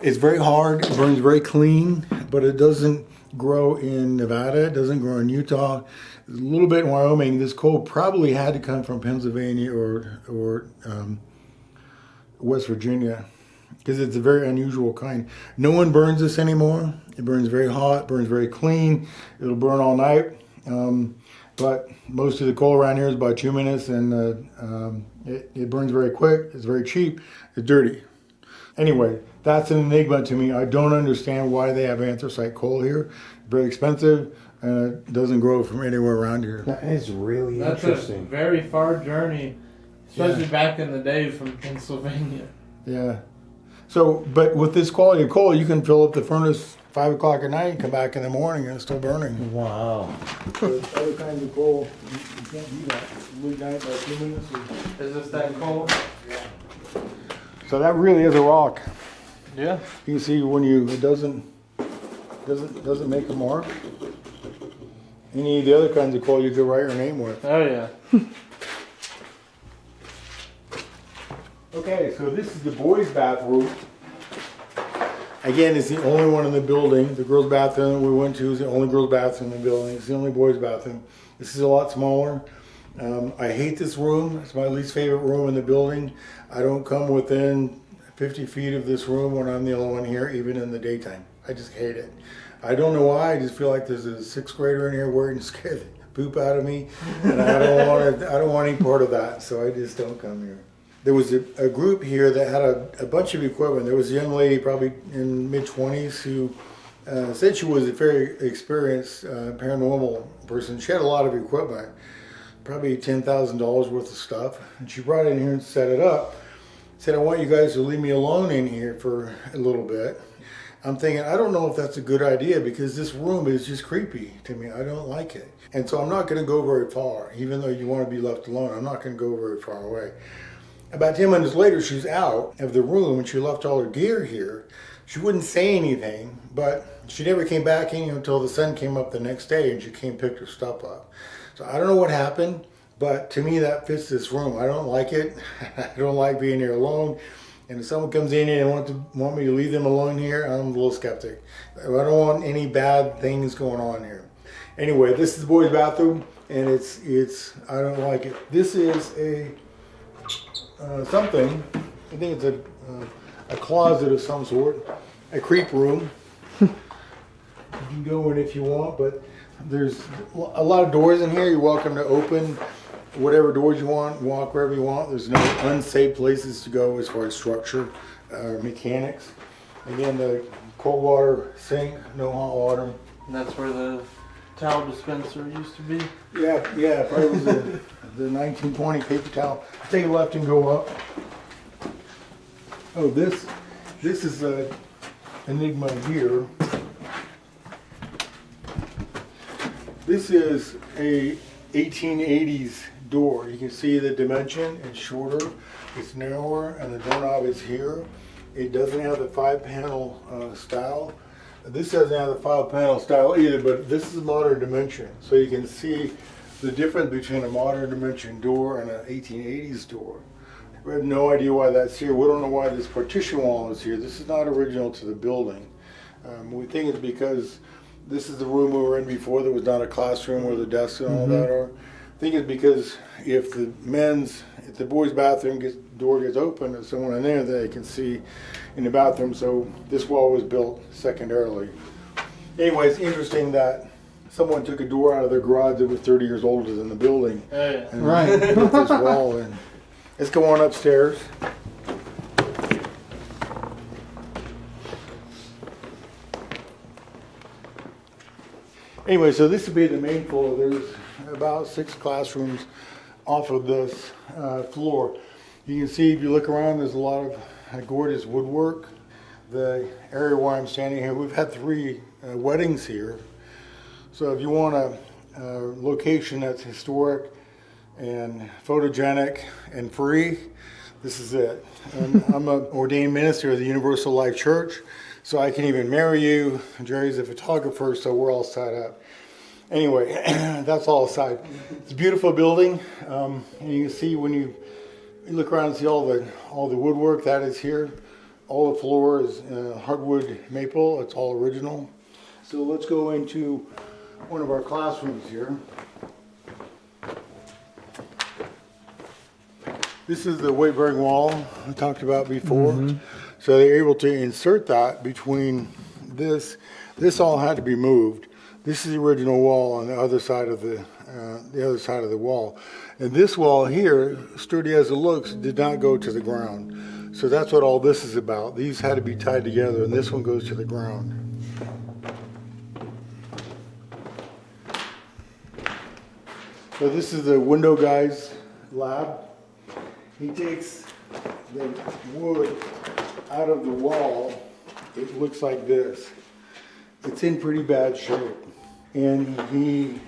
It's very hard. It burns very clean, but it doesn't grow in Nevada. It doesn't grow in Utah. A little bit in Wyoming. This coal probably had to come from Pennsylvania or West Virginia, because it's a very unusual kind. No one burns this anymore. It burns very hot, burns very clean. It'll burn all night. But most of the coal around here is about 2 minutes, and it burns very quick. It's very cheap. It's dirty. Anyway, that's an enigma to me. I don't understand why they have anthracite coal here. Very expensive, and it doesn't grow from anywhere around here. That is really That's interesting. a very far journey, especially back in the day from Pennsylvania. Yeah. So, but with this quality of coal, you can fill up the furnace 5 o'clock at night and come back in the morning and it's still burning. Wow. With other kinds of coal, you can't do that. Leave night by 2 minutes. Is this that coal? So that really is a rock. Yeah. You can see when it doesn't make a mark. Any of the other kinds of coal you could write your name with. Oh yeah. Okay, so this is the boys' bathroom. Again, it's the only one in the building. The girls' bathroom that we went to is the only girls' bathroom in the building. It's the only boys' bathroom. This is a lot smaller. I hate this room. It's my least favorite room in the building. I don't come within 50 feet of this room when I'm the only one here, even in the daytime. I just hate it. I don't know why. I just feel like there's a 6th grader in here waiting to scare the poop out of me, and I don't want any part of that. So I just don't come here. There was a group here that had a bunch of equipment. There was a young lady, probably in mid-20s, who said she was a very experienced paranormal person. She had a lot of equipment, probably $10,000 worth of stuff. And she brought it in here and set it up. Said, I want you guys to leave me alone in here for a little bit. I'm thinking, I don't know if that's a good idea because this room is just creepy to me. I don't like it. And so I'm not going to go very far. Even though you want to be left alone, I'm not going to go very far away. About 10 minutes later, she's out of the room and she left all her gear here. She wouldn't say anything, but she never came back in until the sun came up the next day and she came and picked her stuff up. So I don't know what happened, but to me that fits this room. I don't like it. I don't like being here alone. And if someone comes in here and want me to leave them alone here, I'm a little skeptic. I don't want any bad things going on here. Anyway, this is the boys' bathroom, and it's I don't like it. This is a something. I think it's a closet of some sort, a creep room. You can go in if you want, but there's a lot of doors in here. You're welcome to open whatever doors you want, walk wherever you want. There's no unsafe places to go as far as structure or mechanics. Again, the cold water sink, no hot water. And that's where the towel dispenser used to be. Yeah, probably was the 1920 paper towel. Take a left and go up. Oh, this is a enigma here. This is a 1880s door. You can see the dimension. It's shorter, it's narrower, and the doorknob is here. It doesn't have the 5-panel style. This doesn't have the 5-panel style either, but this is modern dimension. So you can see the difference between a modern dimension door and an 1880s door. We have no idea why that's here. We don't know why this partition wall is here. This is not original to the building. We think it's because this is the room we were in before. There was not a classroom where the desks and all that are. I think it's because if the boys' bathroom door gets open, there's someone in there that they can see in the bathroom. So this wall was built secondarily. Anyway, it's interesting that someone took a door out of their garage that was 30 years older than the building. And built this wall in. Let's go on upstairs. Anyway, so this would be the main floor. There's about 6 classrooms off of this floor. You can see if you look around, there's a lot of gorgeous woodwork. The area where I'm standing here, we've had 3 weddings here. So if you want a location that's historic and photogenic and free, this is it. And I'm an ordained minister of the Universal Life Church, so I can even marry you. Jerry's a photographer, so we're all set up. Anyway, that's all aside. It's a beautiful building, and you can see when you look around and see all the woodwork that is here. All the floor is hardwood maple. It's all original. So let's go into one of our classrooms here. This is the weight-bearing wall I talked about before. So they're able to insert that between this. This all had to be moved. This is the original wall on the other side of the wall. And this wall here, sturdy as it looks, did not go to the ground. So that's what all this is about. These had to be tied together, and this one goes to the ground. So this is the window guy's lab. He takes the wood out of the wall. It looks like this. It's in pretty bad shape. And he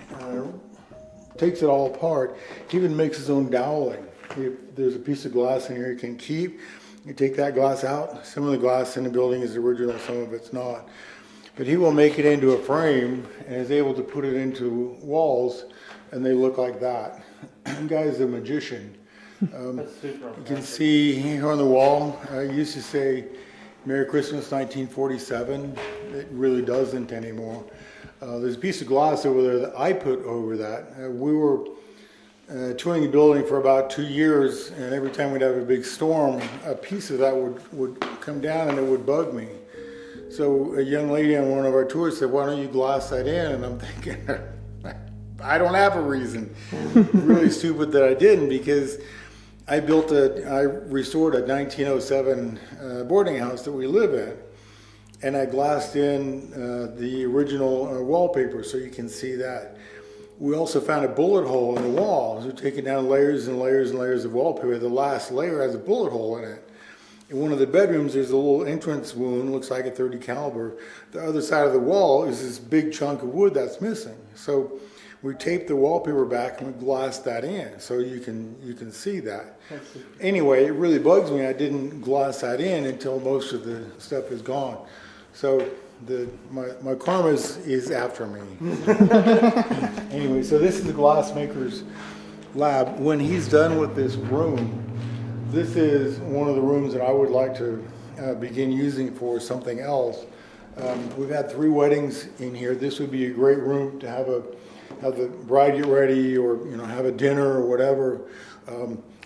takes it all apart. He even makes his own doweling. If there's a piece of glass in here he can keep, you take that glass out. Some of the glass in the building is original, some of it's not. But he will make it into a frame and is able to put it into walls, and they look like that. The guy's a magician. You can see here on the wall, I used to say Merry Christmas 1947. It really doesn't anymore. There's a piece of glass over there that I put over that. We were touring the building for about 2 years, and every time we'd have a big storm, a piece of that would come down and it would bug me. So a young lady on one of our tours said, "Why don't you glass that in?" And I'm thinking, I don't have a reason. Really stupid that I didn't, because I restored a 1907 boarding house that we live in, and I glassed in the original wallpaper so you can see that. We also found a bullet hole in the wall. So we're taking down layers and layers and layers of wallpaper. The last layer has a bullet hole in it. In one of the bedrooms, there's a little entrance wound, looks like a .30 caliber. The other side of the wall is this big chunk of wood that's missing. So we taped the wallpaper back and we glassed that in, so you can see that. Anyway, it really bugs me. I didn't glass that in until most of the stuff is gone. So my karma is after me. Anyway, so this is the glassmaker's lab. When he's done with this room, this is one of the rooms that I would like to begin using for something else. We've had 3 weddings in here. This would be a great room to have the bride get ready, or have a dinner or whatever.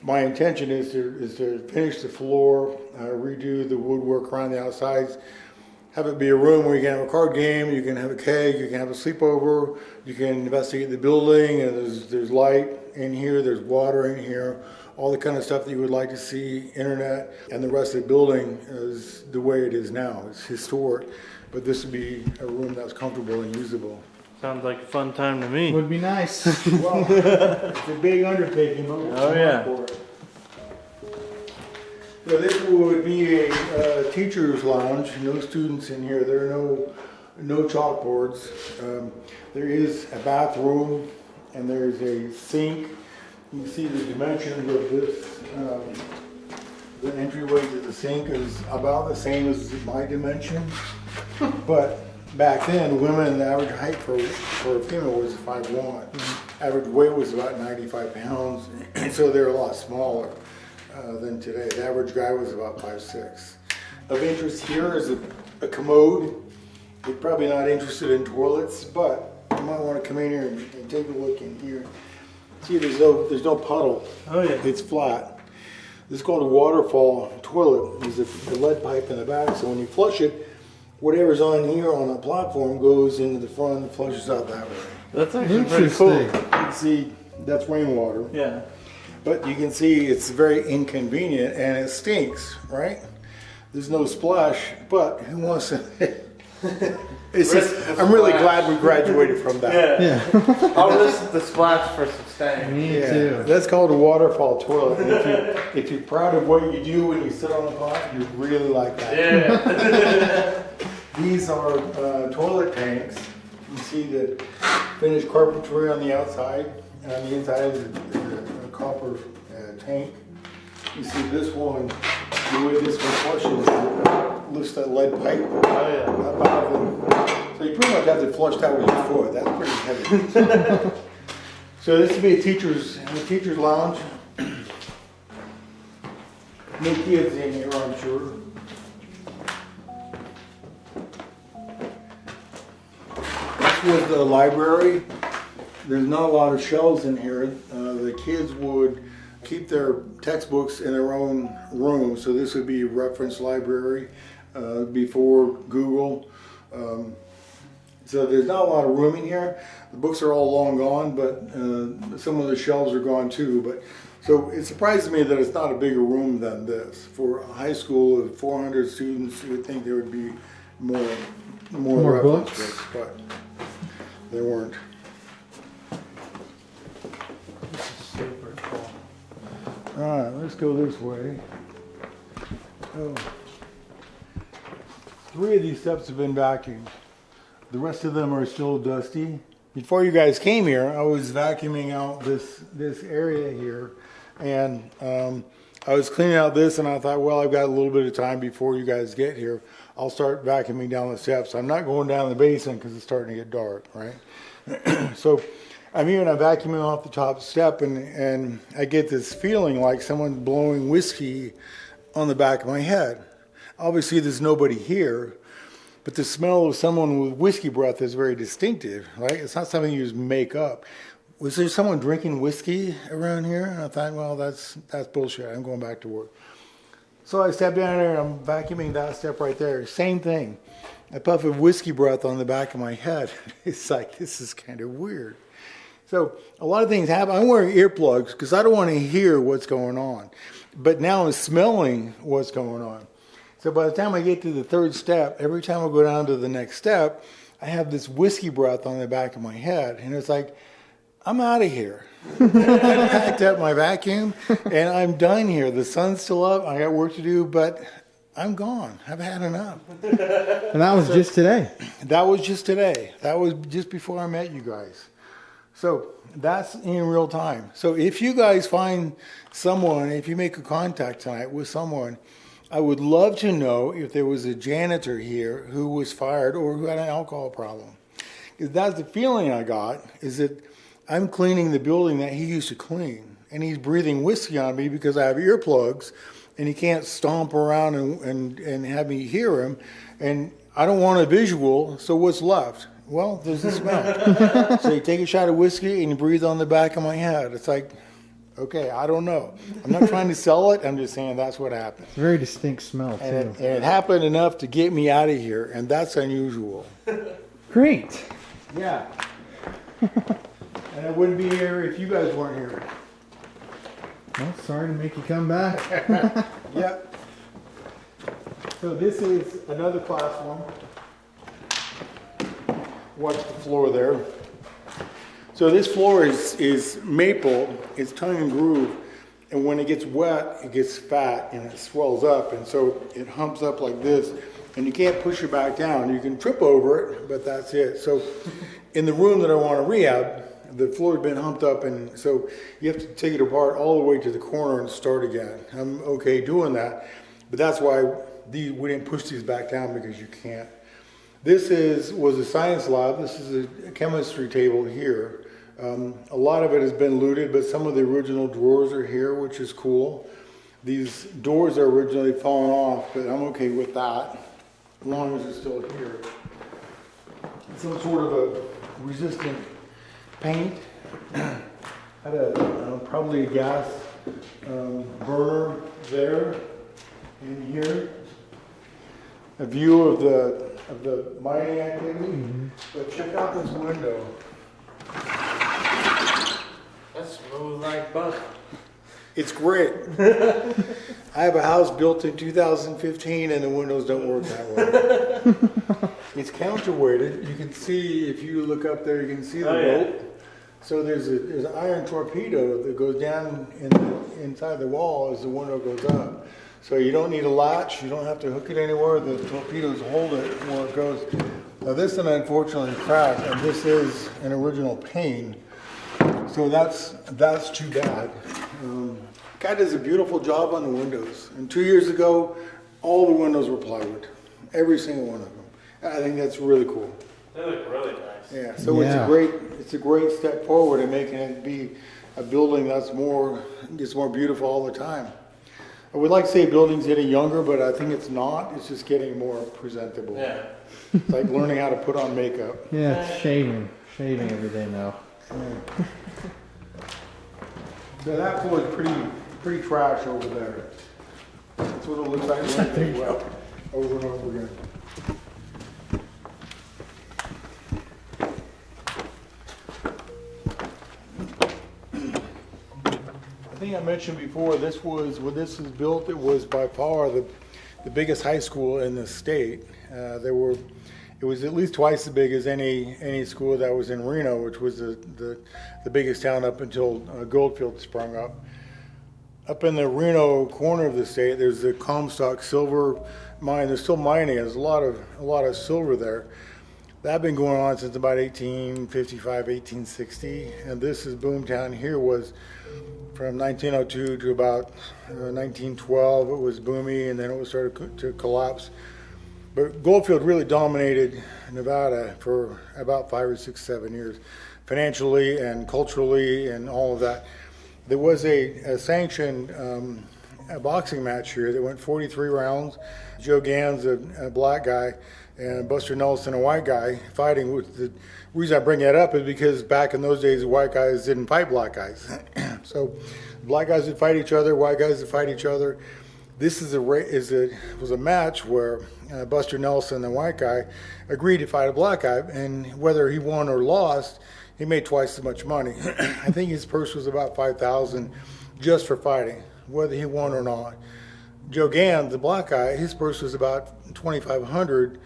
My intention is to finish the floor, redo the woodwork around the outsides, have it be a room where you can have a card game, you can have a keg, you can have a sleepover, you can investigate the building, and there's light in here, there's water in here, all the kind of stuff that you would like to see, internet, and the rest of the building is the way it is now. It's historic, but this would be a room that's comfortable and usable. Sounds like a fun time to me. Would be nice. Well, it's a big undertaking, but we'll yeah. for it. So this would be a teacher's lounge. No students in here. There are no chalkboards. There is a bathroom, and there's a sink. You can see the dimensions of this. The entryway to the sink is about the same as my dimension, but back then, women, the average height for a female was 5'1". Average weight was about 95 pounds, and so they're a lot smaller than today. The average guy was about 5'6". Of interest here is a commode. You're probably not interested in toilets, but you might want to come in here and take a look in here. See, there's no puddle. Oh yeah. It's flat. This is called a waterfall toilet. There's a lead pipe in the back, so when you flush it, whatever's on here on the platform goes into the front and flushes out that way. That's actually pretty cool. You can see that's rainwater. Yeah. But you can see it's very inconvenient and it stinks, right? There's no splash, but who wants to? I'm really glad we graduated from that. Yeah. I'll risk the splash for some staying. Me Yeah, too. that's called a waterfall toilet. And if you're proud of what you do when you sit on the pot, you really like that. Yeah. These are toilet tanks. You see the finished carpentry on the outside. And on the inside is a copper tank. You see this one, the way this one flushes, lifts that lead pipe Oh yeah. up out of So you pretty much have to flush that with your foot. That's pretty heavy. So this would be a teacher's lounge. No kids in here, I'm sure. This was the library. There's not a lot of shelves in here. The kids would keep their textbooks in their own room. So this would be a reference library before Google. So there's not a lot of room in here. The books are all long gone, but some of the shelves are gone too. But so it surprises me that it's not a bigger room than this. For a high school of 400 students, you would think there would be more reference books, but there weren't. All right, let's go this way. Oh. 3 of these steps have been vacuumed. The rest of them are still dusty. Before you guys came here, I was vacuuming out this area here, and I was cleaning out this, and I thought, well, I've got a little bit of time before you guys get here. I'll start vacuuming down the steps. I'm not going down the basement because it's starting to get dark, right? So I'm here and I'm vacuuming off the top step, and I get this feeling like someone blowing whiskey on the back of my head. Obviously, there's nobody here, but the smell of someone with whiskey breath is very distinctive, right? It's not something you just make up. Was there someone drinking whiskey around here? And I thought, well, that's bullshit. I'm going back to work. So I stepped down there and I'm vacuuming that step right there. Same thing. A puff of whiskey breath on the back of my head. It's like, this is kind of weird. So a lot of things happen. I'm wearing earplugs because I don't want to hear what's going on. But now I'm smelling what's going on. So by the time I get to the 3rd step, every time I go down to the next step, I have this whiskey breath on the back of my head. And it's like, I'm out of here. I packed up my vacuum and I'm done here. The sun's still up. I got work to do, but I'm gone. I've had enough. And that was just today. That was just today. That was just before I met you guys. So that's in real time. So if you guys find someone, if you make a contact tonight with someone, I would love to know if there was a janitor here who was fired or who had an alcohol problem. Because that's the feeling I got, is that I'm cleaning the building that he used to clean. And he's breathing whiskey on me because I have earplugs and he can't stomp around and have me hear him. And I don't want a visual, so what's left? Well, there's the smell. So you take a shot of whiskey and you breathe on the back of my head. It's like, okay, I don't know. I'm not trying to sell it. I'm just saying that's what happened. It's a very distinct smell, too. And it happened enough to get me out of here, and that's unusual. Great. Yeah. And I wouldn't be here if you guys weren't here. Well, sorry to make you come back. Yep. So this is another classroom. Watch the floor there. So this floor is maple, it's tongue and groove, and when it gets wet, it gets fat and it swells up, and so it humps up like this, and you can't push it back down. You can trip over it, but that's it. So in the room that I want to rehab, the floor has been humped up, and so you have to take it apart all the way to the corner and start again. I'm okay doing that, but that's why we didn't push these back down, because you can't. This was a science lab. This is a chemistry table here. A lot of it has been looted, but some of the original drawers are here, which is cool. These doors are originally fallen off, but I'm okay with that, as long as it's still here. Some sort of a resistant paint. Had probably a gas burner there and here. A view of the mining activity. Mm-hmm. But check out this window. That's smooth like butter. It's great. I have a house built in 2015 and the windows don't work that way. It's counterweighted. You can see, if you look up there, you can see the bolt. So there's an iron torpedo that goes down inside the wall as the window goes up. So you don't need a latch. You don't have to hook it anywhere. The torpedoes hold it where it goes. Now this one unfortunately cracked, and this is an original pane. So that's too bad. Guy does a beautiful job on the windows. And 2 years ago, all the windows were plywood. Every single one of them. I think that's really cool. They look really nice. Yeah, so Yeah. it's a great step forward in making it be a building that's gets more beautiful all the time. I would like to say building's getting younger, but I think it's not. It's just getting more presentable. Yeah. It's like learning how to put on makeup. Yeah, it's shaving every day now. So that floor is pretty trash over there. That's what it looks like when they do well, over and over again. I think I mentioned before, when this was built, it was by far the biggest high school in the state. It was at least twice as big as any school that was in Reno, which was the biggest town up until Goldfield sprung up. Up in the Reno corner of the state, there's the Comstock silver mine. They're still mining. There's a lot of silver there. That's been going on since about 1855, 1860, and this is Boomtown here was from 1902 to about 1912. It was boomy, and then it was started to collapse. But Goldfield really dominated Nevada for about 5 or 6, 7 years, financially and culturally and all of that. There was a sanctioned a boxing match here that went 43 rounds. Joe Gans, a black guy, and Buster Nelson, a white guy, fighting. The reason I bring that up is because back in those days, white guys didn't fight black guys. So black guys would fight each other, white guys would fight each other. This was a match where Buster Nelson, the white guy, agreed to fight a black guy, and whether he won or lost, he made twice as much money. I think his purse was about $5,000 just for fighting, whether he won or not. Joe Gans, the black guy, his purse was about $2,500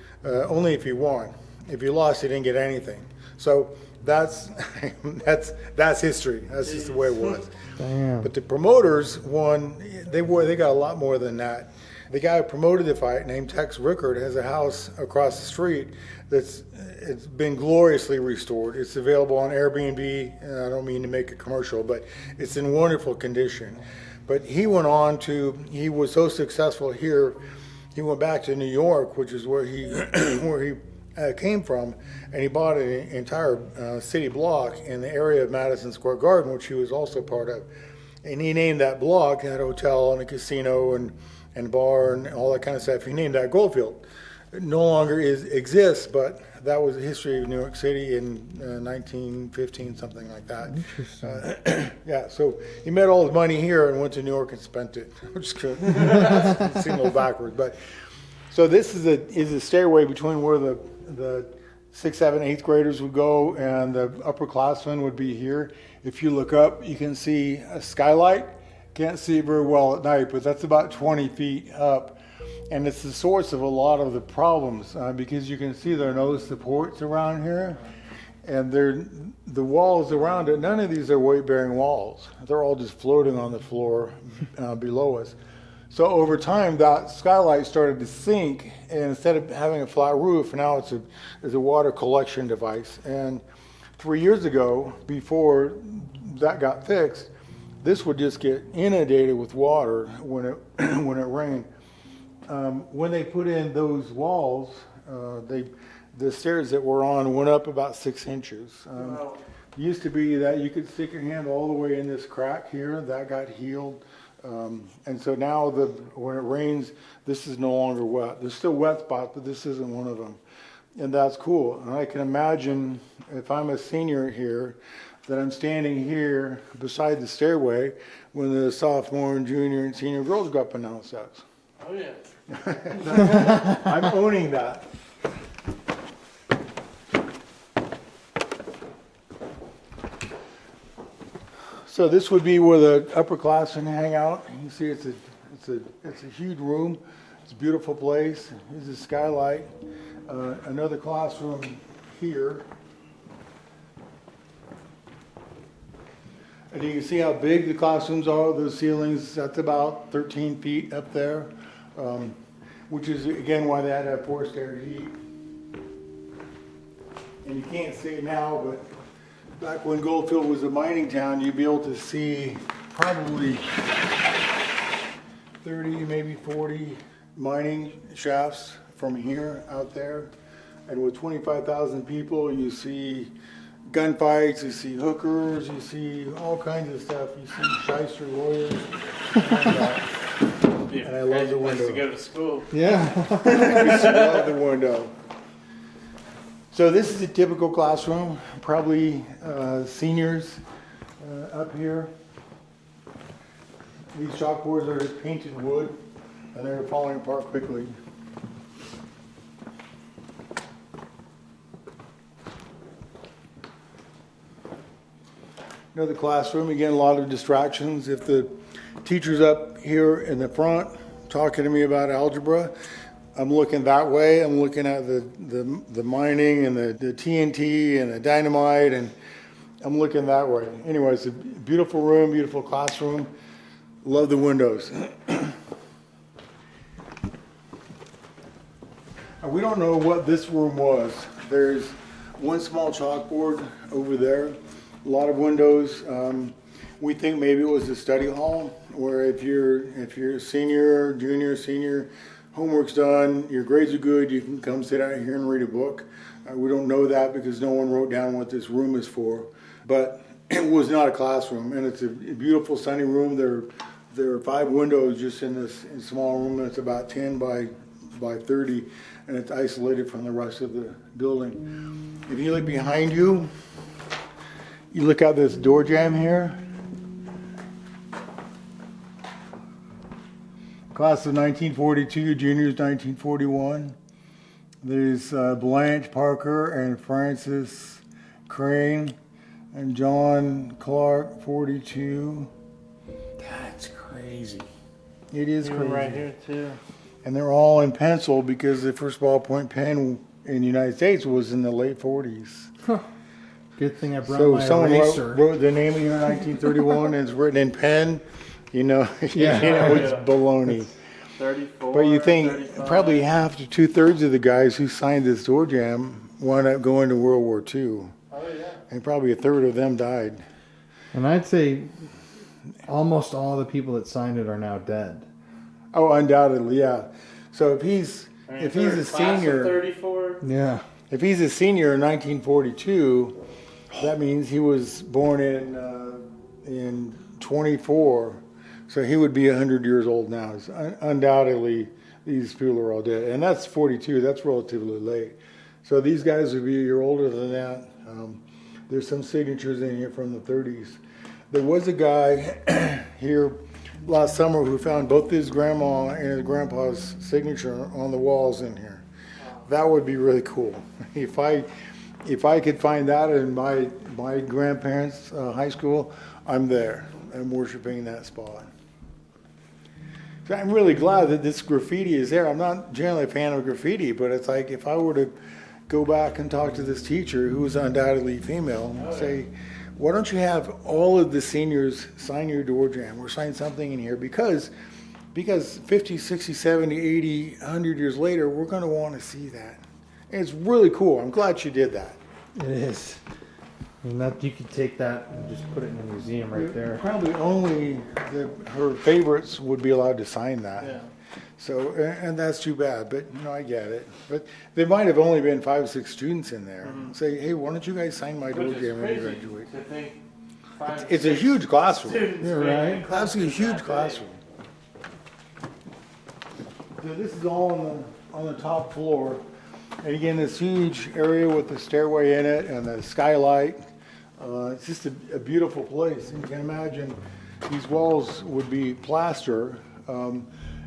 only if he won. If he lost, he didn't get anything. So that's history. That's just the way it was. Damn. But the promoters won. They got a lot more than that. The guy who promoted the fight, named Tex Rickard, has a house across the street it's been gloriously restored. It's available on Airbnb, and I don't mean to make a commercial, but it's in wonderful condition. But he was so successful here, he went back to New York, which is where he came from, and he bought an entire city block in the area of Madison Square Garden, which he was also part of. And he named that block, that hotel and a casino and bar and all that kind of stuff, he named that Goldfield. It no longer exists, but that was the history of New York City in 1915, something like that. Interesting. Yeah, so he made all his money here and went to New York and spent it. Which seemed a little backwards, but so this is a stairway between where the 6th, 7th, 8th graders would go, and the upperclassmen would be here. If you look up, you can see a skylight. Can't see it very well at night, but that's about 20 feet up. And it's the source of a lot of the problems because you can see there are no supports around here. And the walls around it, none of these are weight-bearing walls. They're all just floating on the floor below us. So over time, that skylight started to sink, and instead of having a flat roof, now it's a water collection device. And 3 years ago, before that got fixed, this would just get inundated with water when it rained. When they put in those walls, the stairs that we're on went up about 6 inches. Wow. It used to be that you could stick your hand all the way in this crack here. That got healed. And so now when it rains, this is no longer wet. There's still wet spots, but this isn't one of them. And that's cool. And I can imagine if I'm a senior here, that I'm standing here beside the stairway when the sophomore and junior and senior girls go up and down the steps. Oh yeah. I'm owning that. So this would be where the upperclassmen hang out. You see, it's a huge room. It's a beautiful place. Here's a skylight. Another classroom here. And you can see how big the classrooms are. Those ceilings, that's about 13 feet up there, which is, again, why they had to have forced air heat. And you can't see it now, but back when Goldfield was a mining town, you'd be able to see probably 30, maybe 40 mining shafts from here out there. And with 25,000 people, you see gunfights, you see hookers, you see all kinds of stuff. You see shyster lawyers. And I love the window. To go to school. Yeah. I love the window. So this is a typical classroom, probably seniors up here. These chalkboards are just painted wood, and they're falling apart quickly. Another classroom, again, a lot of distractions. If the teacher's up here in the front talking to me about algebra, I'm looking that way. I'm looking at the mining and the TNT and the dynamite, and I'm looking that way. Anyway, it's a beautiful room, beautiful classroom. Love the windows. We don't know what this room was. There's one small chalkboard over there, a lot of windows. We think maybe it was a study hall, where if you're a senior, junior, senior, homework's done, your grades are good, you can come sit out here and read a book. We don't know that because no one wrote down what this room is for. But it was not a classroom, and it's a beautiful sunny room. There are 5 windows just in this small room that's about 10 by 30, and it's isolated from the rest of the building. If you look behind you, you look out this door jamb here. Class of 1942, juniors 1941. There's Blanche Parker and Francis Crane and John Clark, 42. That's crazy. It is crazy. Right here too. And they're all in pencil because the first ballpoint pen in the United States was in the late 40s. Huh. Good thing I brought So my someone eraser. wrote the name of the year 1931 and it's written in pen, you know, Yeah. it's baloney. 34. But you think 35. probably half to 2/3 of the guys who signed this door jam wound up going to World War II. Oh yeah. And probably 1/3 of them died. And I'd say almost all the people that signed it are now dead. Oh, undoubtedly, yeah. So if he's I mean, if he's a class of senior, 34. Yeah. if he's a senior in 1942, that means he was born in 24. So he would be 100 years old now. So undoubtedly, these people are all dead. And that's 42. That's relatively late. So these guys would be a year older than that. There's some signatures in here from the 30s. There was a guy here last summer who found both his grandma and his grandpa's signature on the walls in here. That would be really cool. If I could find that in my grandparents' high school, I'm there. I'm worshiping that spot. So I'm really glad that this graffiti is there. I'm not generally a fan of graffiti, but it's like if I were to go back and talk to this teacher, who was undoubtedly female, and say, why don't you have all of the seniors sign your door jam or sign something in here? Because 50, 60, 70, 80, 100 years later, we're going to want to see that. And it's really cool. I'm glad she did that. It is. And that you could take that and just put it in a museum right there. Probably only her favorites would be allowed to sign that. Yeah. So, and that's too bad, but you know, I get it. But there might have only been 5 or 6 students in there. Say, hey, why don't you guys sign my door Which is jam when you crazy graduate? to think 5 It's a huge classroom. students You're being in right. class Absolutely huge that classroom. So this is all on the top floor. And again, this huge area with the stairway in it and the skylight. It's just a beautiful place. And you can imagine these walls would be plaster.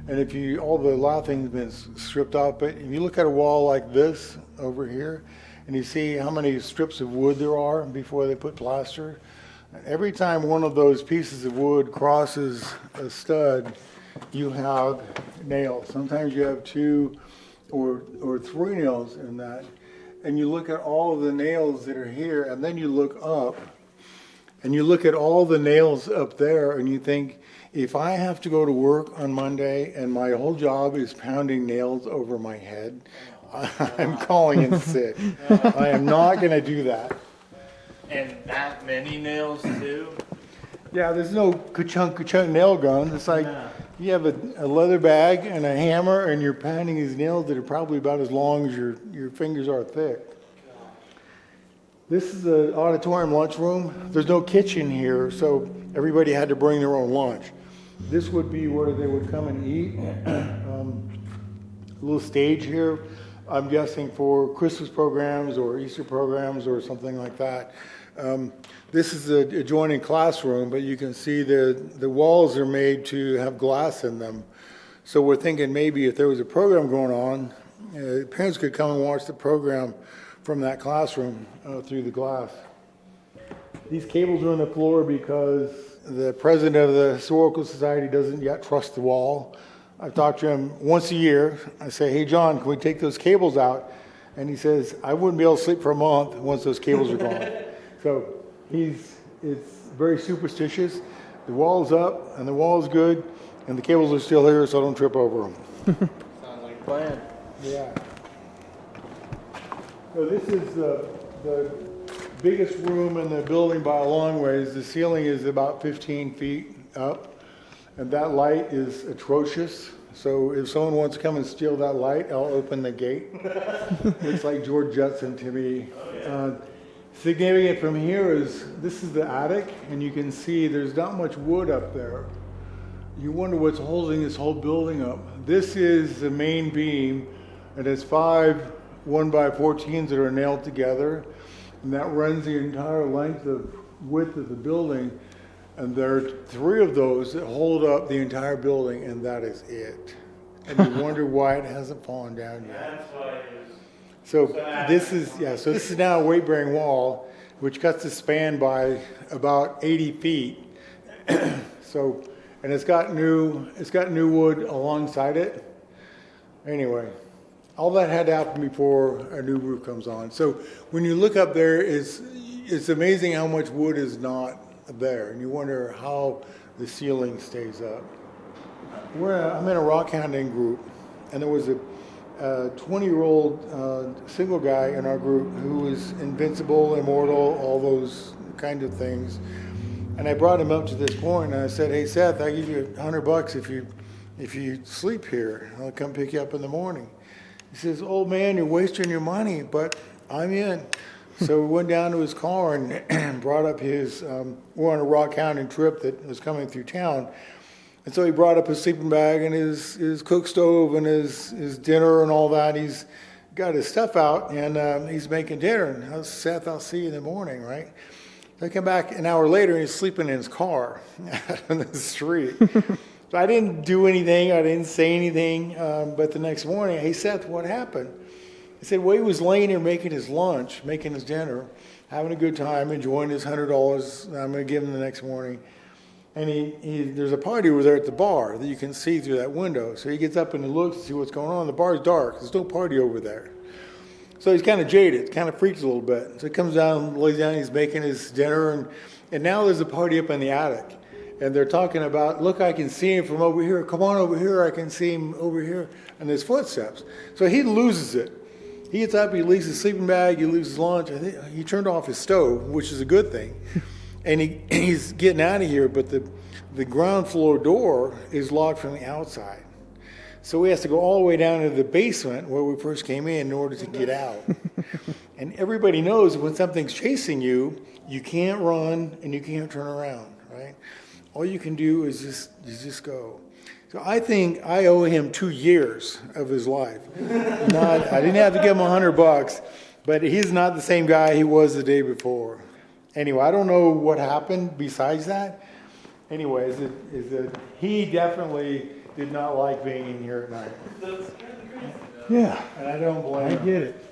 And if all the laughing's been stripped off, but if you look at a wall like this over here, and you see how many strips of wood there are before they put plaster, every time one of those pieces of wood crosses a stud, you have nails. Sometimes you have 2 or 3 nails in that. And you look at all of the nails that are here, and then you look up, and you look at all the nails up there, and you think, if I have to go to work on Monday and my whole job is pounding nails over my head, I'm calling in sick. I am not going to do that. And that many nails too? Yeah, there's no ka-chunk nail gun. It's like You have a leather bag and a hammer, and you're pounding his nails that are probably about as long as your fingers are thick. This is the auditorium lunchroom. There's no kitchen here, so everybody had to bring their own lunch. This would be where they would come and eat. A little stage here, I'm guessing for Christmas programs or Easter programs or something like that. This is the adjoining classroom, but you can see the walls are made to have glass in them. So we're thinking maybe if there was a program going on, parents could come and watch the program from that classroom through the glass. These cables are on the floor because the president of the Historical Society doesn't yet trust the wall. I talk to him once a year. I say, hey, John, can we take those cables out? And he says, I wouldn't be able to sleep for a month once those cables are gone. So it's very superstitious. The wall's up and the wall's good and the cables are still here, so I don't trip over them. Sounds like a plan. Yeah. So this is the biggest room in the building by a long ways. The ceiling is about 15 feet up, and that light is atrocious. So if someone wants to come and steal that light, I'll open the gate. It's like George Jetson to me. Significant from here is this is the attic, and you can see there's not much wood up there. You wonder what's holding this whole building up. This is the main beam, and it's 5 1x14s that are nailed together, and that runs the entire width of the building. And there are 3 of those that hold up the entire building, and that is it. And you wonder why it hasn't fallen down yet. That's why it is. So this is now a weight-bearing wall, which cuts the span by about 80 feet. So, and it's got new wood alongside it. Anyway, all that had to happen before a new roof comes on. So when you look up there, it's amazing how much wood is not there, and you wonder how the ceiling stays up. I'm in a rock hounding group, and there was a 20-year-old single guy in our group who was invincible, immortal, all those kind of things. And I brought him up to this point, and I said, "Hey Seth, I'll give you $100 if you sleep here. I'll come pick you up in the morning." He says, "Old man, you're wasting your money, but I'm in." So we went down to his car and brought up his, we're on a rock hounding trip that was coming through town. And so he brought up his sleeping bag and his cook stove and his dinner and all that. He's got his stuff out, and he's making dinner. And I said, "Seth, I'll see you in the morning," right? So I come back an hour later, and he's sleeping in his car on the street. So I didn't do anything. I didn't say anything. But the next morning, "Hey, Seth, what happened?" He said, "Well, he was laying there making his lunch, making his dinner, having a good time, enjoying his $100 I'm going to give him the next morning. And there's a party over there at the bar that you can see through that window. So he gets up and he looks to see what's going on. The bar's dark. There's no party over there. So he's kind of jaded, kind of freaks a little bit. So he comes down, lays down, he's making his dinner, and now there's a party up in the attic. And they're talking about, "Look, I can see him from over here. Come on over here. I can see him over here." And there's footsteps. So he loses it. He gets up, he leaves his sleeping bag, he leaves his lunch. I think he turned off his stove, which is a good thing. And he's getting out of here, but the ground floor door is locked from the outside. So he has to go all the way down to the basement where we first came in order to get out. And everybody knows when something's chasing you, you can't run and you can't turn around, right? All you can do is just go. So I think I owe him 2 years of his life. I didn't have to give him $100, but he's not the same guy he was the day before. Anyway, I don't know what happened besides that. Anyway, is that he definitely did not like being in here at night. Yeah, and I don't blame him. I get it.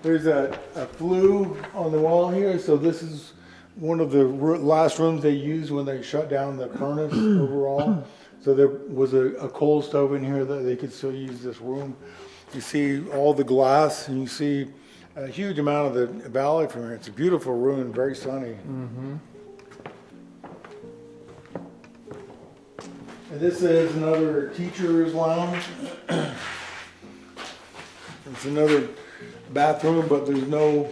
There's a flue on the wall here, so this is one of the last rooms they used when they shut down the furnace overall. So there was a coal stove in here that they could still use this room. You see all the glass, and you see a huge amount of the valley from here. It's a beautiful room, very sunny. Mm-hmm. And this is another teacher's lounge. It's another bathroom, but there's no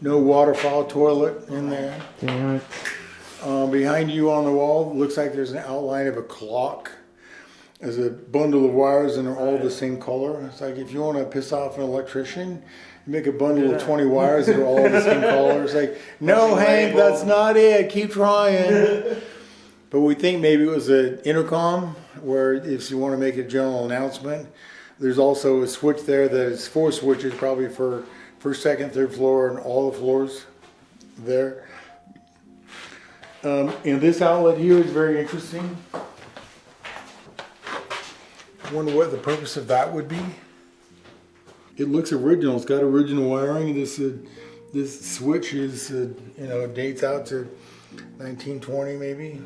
waterfall toilet in there. Damn it. Behind you on the wall, looks like there's an outline of a clock. There's a bundle of wires and they're all the same color. It's like if you want to piss off an electrician, you make a bundle of 20 wires that are all the same color. It's like, no, Hank, that's not it. Keep trying. But we think maybe it was an intercom where if you want to make a general announcement, there's also a switch there that is 4 switches, probably for first, second, third floor and all the floors there. And this outlet here is very interesting. I wonder what the purpose of that would be. It looks original. It's got original wiring. This switch is dates out to 1920 maybe.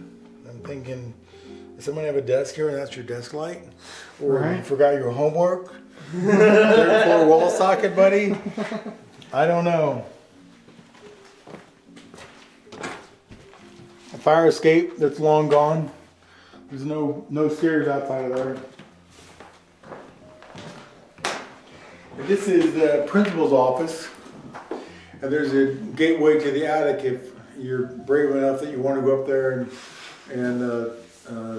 I'm thinking, does someone have a desk here and that's your desk light? Or you forgot your homework? Third floor wall socket, buddy? I don't know. A fire escape that's long gone. There's no stairs outside of there. This is the principal's office. And there's a gateway to the attic if you're brave enough that you want to go up there and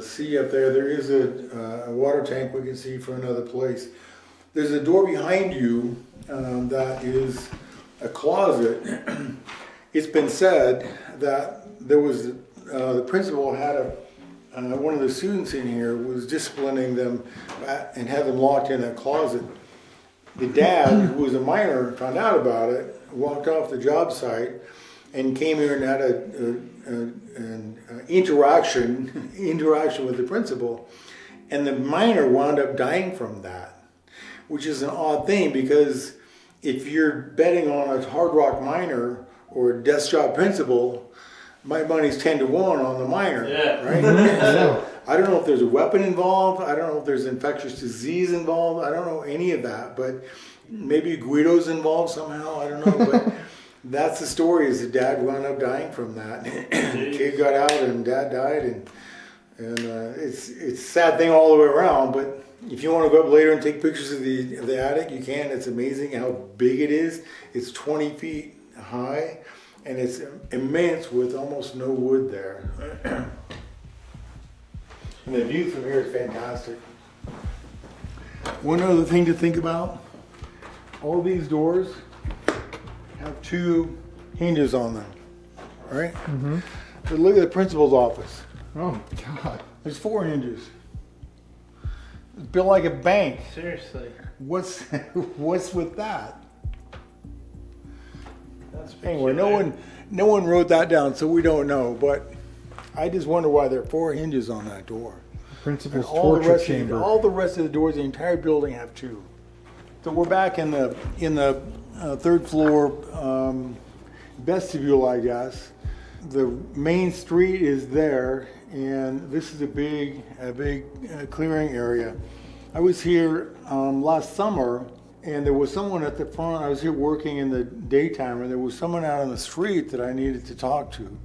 see up there. There is a water tank we can see for another place. There's a door behind you that is a closet. It's been said that there was the principal had one of the students in here was disciplining them and had them locked in a closet. The dad, who was a minor, found out about it, walked off the job site, and came here and had an interaction with the principal. And the minor wound up dying from that, which is an odd thing because if you're betting on a Hard Rock minor or a desk job principal, my money's 10 to 1 on the minor, right? So, I don't know if there's a weapon involved. I don't know if there's infectious disease involved. I don't know any of that, but maybe Guido's involved somehow. I don't know, but that's the story. Is the dad wound up dying from that. Kid got out and dad died, and it's a sad thing all the way around. But if you want to go up later and take pictures of the attic, you can. It's amazing how big it is. It's 20 feet high, and it's immense with almost no wood there. And the view from here is fantastic. One other thing to think about, all these doors have 2 hinges on them, right? Mm-hmm. But look at the principal's office. Oh, God. There's 4 hinges. It's built like a bank. Seriously. What's with that? That's Anyway, no one wrote that down, so we don't know, but I just wonder why there are 4 hinges on that door. Principal's all torture chamber. All the rest of the doors, the entire building have 2. So we're back in the 3rd floor vestibule, I guess. The main street is there, and this is a big clearing area. I was here last summer, and there was someone at the front. I was here working in the daytime, and there was someone out on the street that I needed to talk to.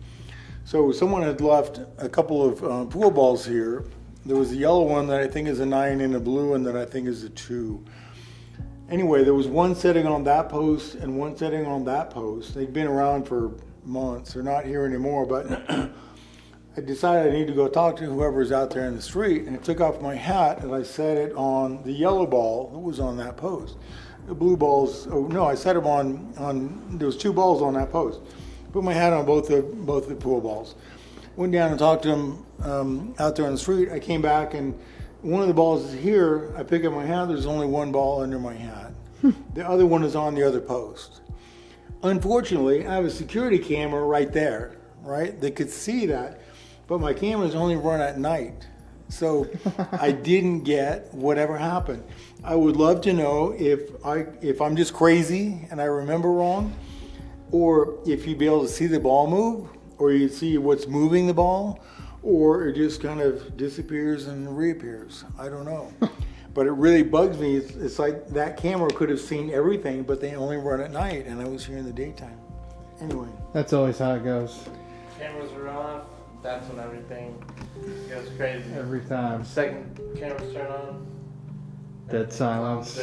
So someone had left a couple of pool balls here. There was a yellow one that I think is a 9 and a blue one that I think is a 2. Anyway, there was one sitting on that post and one sitting on that post. They'd been around for months. They're not here anymore, but I decided I need to go talk to whoever's out there in the street, and I took off my hat and I set it on the yellow ball that was on that post. The blue balls, I set them on there was 2 balls on that post. Put my hat on both the pool balls. Went down and talked to him out there on the street. I came back and one of the balls is here. I pick up my hat. There's only 1 ball under my hat. The other one is on the other post. Unfortunately, I have a security camera right there, right? They could see that, but my cameras only run at night. So I didn't get whatever happened. I would love to know if I'm just crazy and I remember wrong, or if you'd be able to see the ball move, or you see what's moving the ball, or it just kind of disappears and reappears. I don't know. But it really bugs me. It's like that camera could have seen everything, but they only run at night, and I was here in the daytime. Anyway. That's always how it goes. Cameras are off. That's when everything goes crazy. Every time. Second cameras turn on. Dead silence.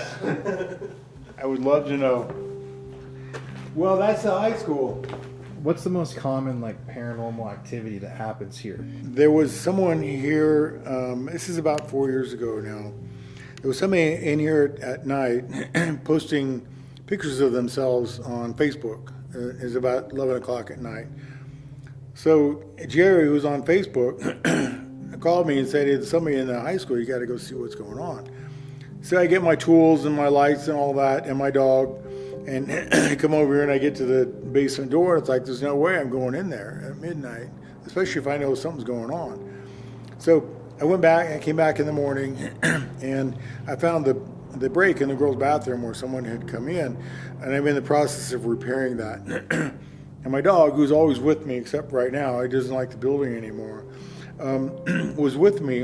I would love to know. Well, that's the high school. What's the most common like paranormal activity that happens here? There was someone here, this is about 4 years ago now. There was somebody in here at night posting pictures of themselves on Facebook. It was about 11 o'clock at night. So Jerry, who was on Facebook, called me and said, "Hey, there's somebody in the high school, you got to go see what's going on." So I get my tools and my lights and all that and my dog, and I come over here and I get to the basement door. It's like, there's no way I'm going in there at midnight, especially if I know something's going on. So I went back, I came back in the morning, and I found the break in the girls' bathroom where someone had come in, and I'm in the process of repairing that. And my dog, who's always with me, except right now, he doesn't like the building anymore, was with me.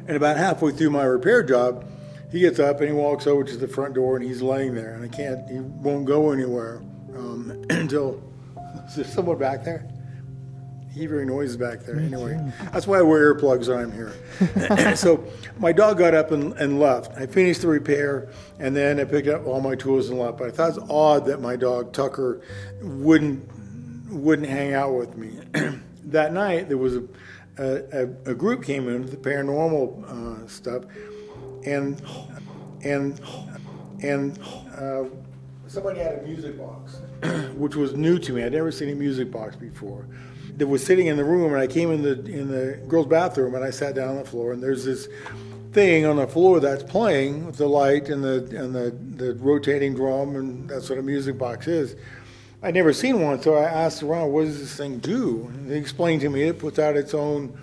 And about halfway through my repair job, he gets up and he walks over to the front door, and he's laying there, and he won't go anywhere until, is there someone back there? Hearing noises back there. Anyway, that's why I wear earplugs when I'm here. So my dog got up and left. I finished the repair, and then I picked up all my tools and left. But I thought it was odd that my dog Tucker wouldn't hang out with me. That night there was a group came in with the paranormal stuff, and somebody had a music box, which was new to me. I'd never seen a music box before. That was sitting in the room, and I came in the girls' bathroom, and I sat down on the floor, and there's this thing on the floor that's playing with the light and the rotating drum, and that's what a music box is. I'd never seen one, so I asked around, what does this thing do? And they explained to me it puts out its own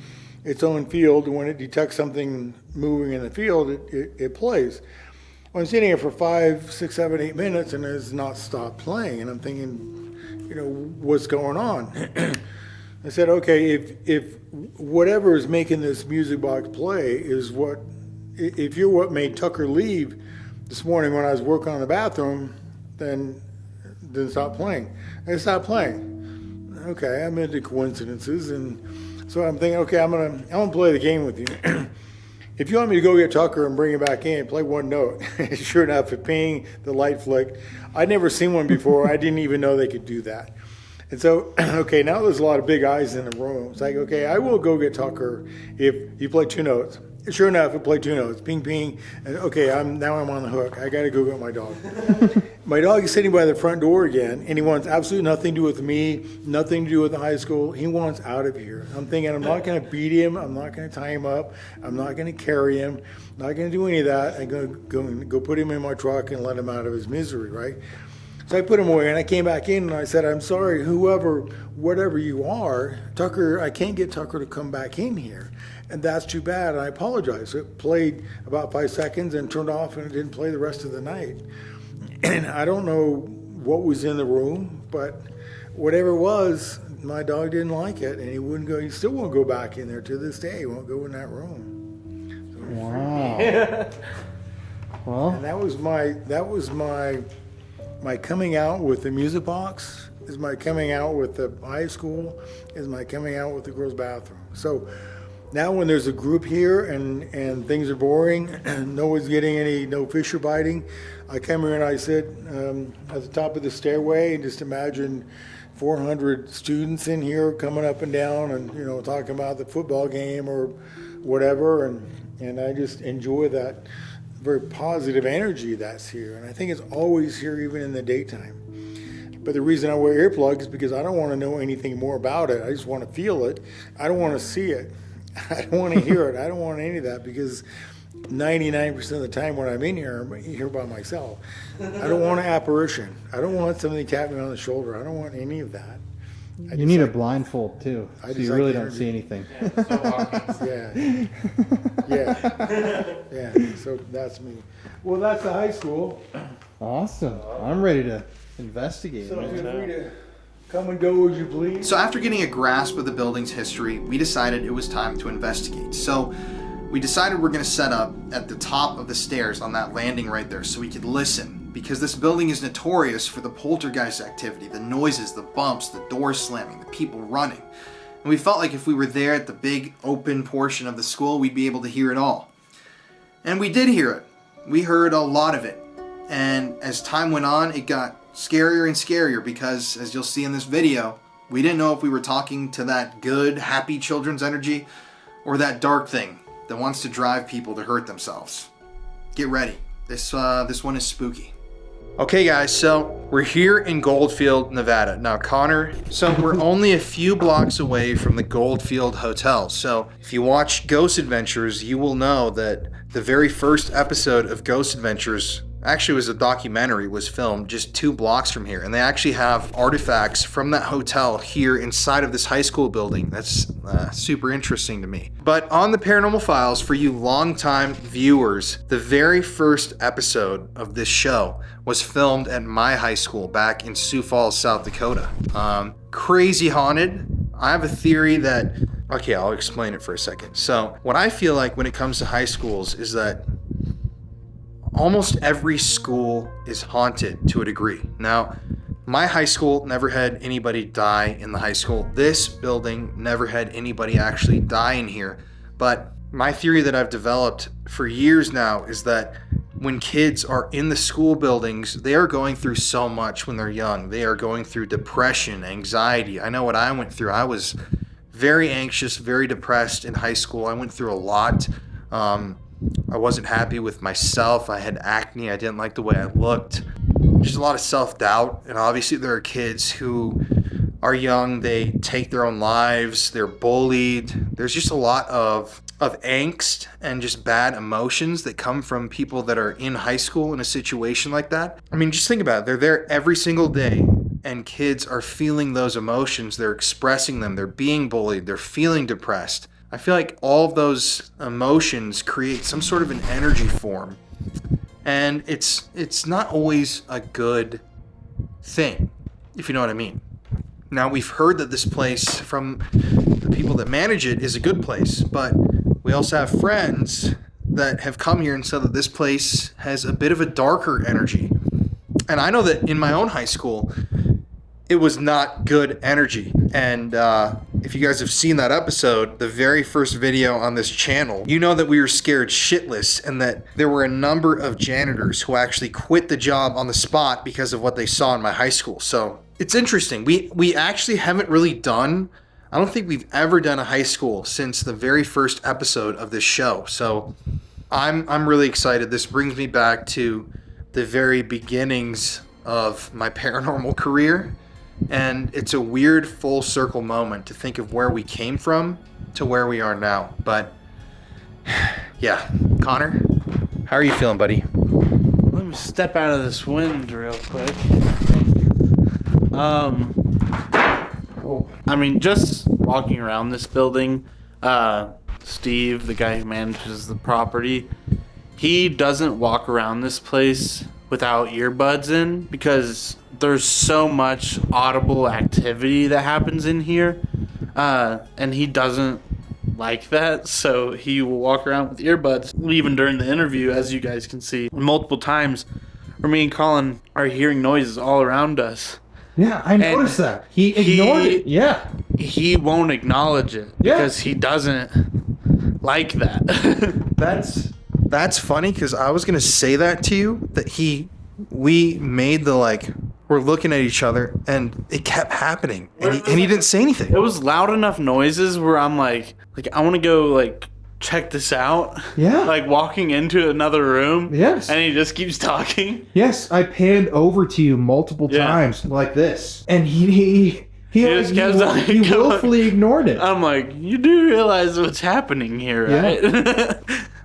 field, and when it detects something moving in the field, it plays. Well, I'm sitting here for 5, 6, 7, 8 minutes, and it has not stopped playing, and I'm thinking, what's going on? I said, okay, if whatever is making this music box play is if you're what made Tucker leave this morning when I was working on the bathroom, then stop playing. And it stopped playing. Okay, I'm into coincidences, and so I'm thinking, okay, I'm gonna play the game with you. If you want me to go get Tucker and bring him back in, play one note. Sure enough, it pinged, the light flicked. I'd never seen one before. I didn't even know they could do that. And so, okay, now there's a lot of big eyes in the room. It's like, okay, I will go get Tucker if you play 2 notes. Sure enough, it played 2 notes, ping, ping. And okay, now I'm on the hook. I got to go get my dog. My dog is sitting by the front door again, and he wants absolutely nothing to do with me, nothing to do with the high school. He wants out of here. I'm thinking, I'm not going to beat him. I'm not going to tie him up. I'm not going to carry him. I'm not going to do any of that. I'm going to go put him in my truck and let him out of his misery, right? So I put him away, and I came back in, and I said, I'm sorry, whatever you are, Tucker, I can't get Tucker to come back in here. And that's too bad, and I apologize. It played about 5 seconds and turned off, and it didn't play the rest of the night. And I don't know what was in the room, but whatever it was, my dog didn't like it, and he still won't go back in there to this day. He won't go in that room. So, wow. Well, and that was my coming out with the music box, is my coming out with the high school, is my coming out with the girls' bathroom. So now when there's a group here and things are boring and no one's getting no fish are biting, I come here and I sit at the top of the stairway and just imagine 400 students in here coming up and down and talking about the football game or whatever, and I just enjoy that very positive energy that's here, and I think it's always here even in the daytime. But the reason I wear earplugs is because I don't want to know anything more about it. I just want to feel it. I don't want to see it. I don't want to hear it. I don't want any of that, because 99% of the time when I'm in here, I'm here by myself. I don't want an apparition. I don't want somebody tapping me on the shoulder. I don't want any of that. You need a blindfold too, so you really don't see anything. Yeah. So that's me. Well, that's the high school. Awesome. I'm ready to investigate. So feel free to come and go as you please. So after getting a grasp of the building's history, we decided it was time to investigate. So we decided we're going to set up at the top of the stairs on that landing right there so we could listen, because this building is notorious for the poltergeist activity, the noises, the bumps, the doors slamming, the people running. And we felt like if we were there at the big open portion of the school, we'd be able to hear it all. And we did hear it. We heard a lot of it. And as time went on, it got scarier and scarier, because as you'll see in this video, We didn't know if we were talking to that good, happy children's energy or that dark thing that wants to drive people to hurt themselves. Get ready. This one is spooky. Okay guys, so we're here in Goldfield, Nevada. Now Connor, so we're only a few blocks away from the Goldfield Hotel. So if you watch Ghost Adventures, you will know that the very first episode of Ghost Adventures actually was a documentary, was filmed just 2 blocks from here. And they actually have artifacts from that hotel here inside of this high school building. That's super interesting to me. But on the Paranormal Files, for you longtime viewers, the very first episode of this show was filmed at my high school back in Sioux Falls, South Dakota. Crazy haunted. I have a theory that, okay, I'll explain it for a second. So what I feel like when it comes to high schools is that almost every school is haunted to a degree. Now, my high school never had anybody die in the high school. This building never had anybody actually die in here. But my theory that I've developed for years now is that when kids are in the school buildings, they are going through so much when they're young. They are going through depression, anxiety. I know what I went through. I was very anxious, very depressed in high school. I went through a lot. I wasn't happy with myself. I had acne. I didn't like the way I looked. Just a lot of self-doubt. And obviously there are kids who are young. They take their own lives. They're bullied. There's just a lot of angst and just bad emotions that come from people that are in high school in a situation like that. I mean, just think about it. They're there every single day and kids are feeling those emotions. They're expressing them. They're being bullied. They're feeling depressed. I feel like all of those emotions create some sort of an energy form, and it's not always a good thing, if you know what I mean. Now, we've heard that this place from the people that manage it is a good place, but we also have friends that have come here and said that this place has a bit of a darker energy. And I know that in my own high school, it was not good energy. And if you guys have seen that episode, the very first video on this channel, you know that we were scared shitless and that there were a number of janitors who actually quit the job on the spot because of what they saw in my high school. So it's interesting. We actually haven't really done, I don't think we've ever done a high school since the very first episode of this show. So I'm really excited. This brings me back to the very beginnings of my paranormal career. And it's a weird full circle moment to think of where we came from to where we are now. But yeah, Connor, how are you feeling, buddy? Let me step out of this wind real quick. I mean, just walking around this building, Steve, the guy who manages the property, he doesn't walk around this place without earbuds in because there's so much audible activity that happens in here, and he doesn't like that, so he will walk around with earbuds. Even during the interview, as you guys can see, multiple times where me and Colin are hearing noises all around us. Yeah, I noticed that. He ignored it. Yeah. He won't acknowledge it because he doesn't like that. That's funny because I was gonna say that to you, that we made the we're looking at each other and it kept happening and he didn't say anything. It was loud enough noises where I'm like I want to go check this out. Yeah. Walking into another room. Yes. And he just keeps talking. Yes, I panned over to you multiple times like this, and he willfully ignored it. I'm like, you do realize what's happening here, right? Yeah.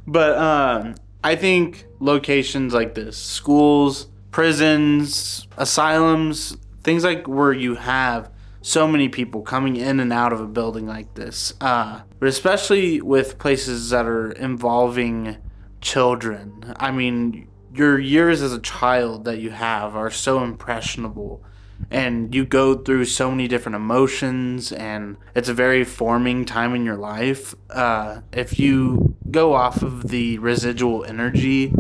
But I think locations like this, schools, prisons, asylums, things where you have so many people coming in and out of a building like this, but especially with places that are involving children. I mean, your years as a child that you have are so impressionable, and you go through so many different emotions, and it's a very forming time in your life. If you go off of the residual energy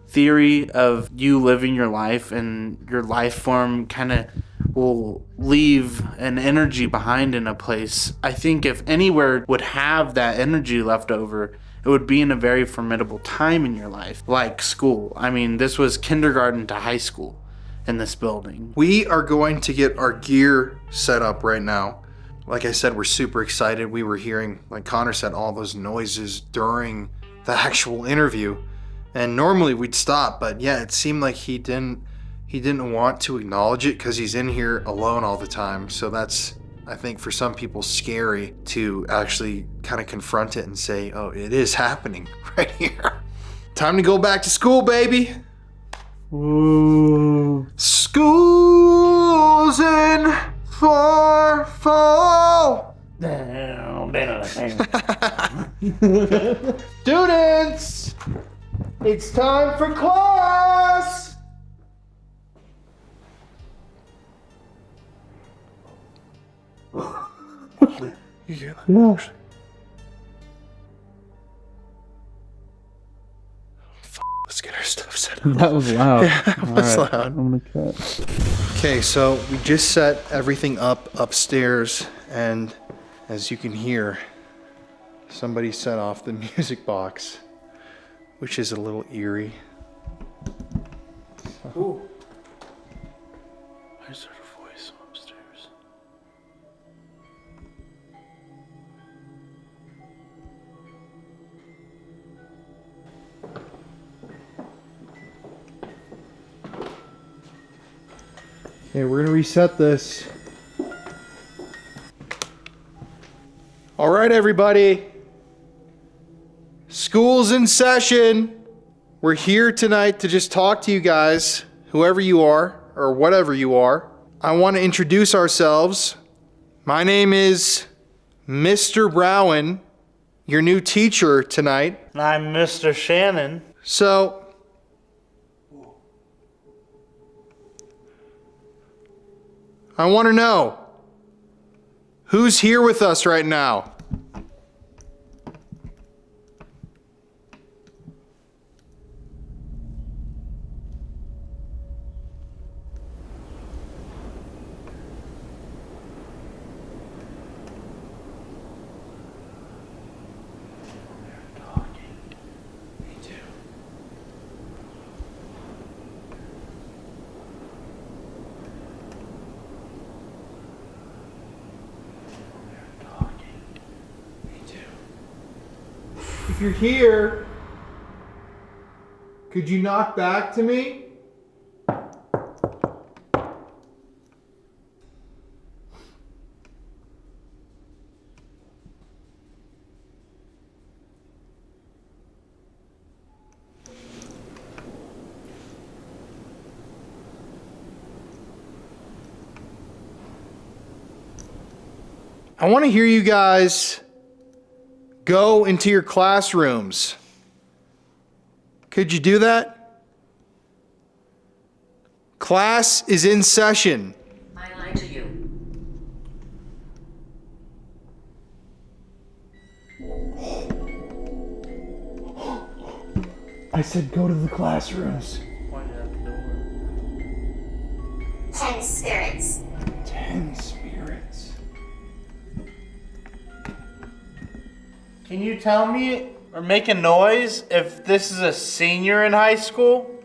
theory of you living your life, and your life form kind of will leave an energy behind in a place, I think if anywhere would have that energy left over, it would be in a very formidable time in your life, like school. I mean, this was kindergarten to high school. in this building. We are going to get our gear set up right now. Like I said, we're super excited. We were hearing, like Connor said, all those noises during the actual interview. And normally we'd stop, but yeah, it seemed like he didn't want to acknowledge it because he's in here alone all the time. So that's, I think, for some people scary to actually kind of confront it and say, oh, it is happening right here. Time to go back to school, baby. Ooh. School's in for fall. Students, it's time for class. You hear that? Yeah. Let's get our stuff set up. That was loud. Yeah, that was All right, loud. I'm gonna cut. Okay, so we just set everything up upstairs, and as you can hear, somebody set off the music box, which is a little eerie. Ooh. I just heard a voice upstairs. Okay, we're gonna reset this. All right, everybody. School's in session. We're here tonight to just talk to you guys, whoever you are or whatever you are. I want to introduce ourselves. My name is Mr. Browen, your new teacher tonight. And I'm Mr. Shannon. So, I want to know, who's here with us right now? If you're here, could you knock back to me? I want to hear you guys go into your classrooms. Could you do that? Class is in session. I lied to you. I said go to the classrooms. 10 spirits. 10 spirits. Can you tell me or make a noise if this is a senior in high school?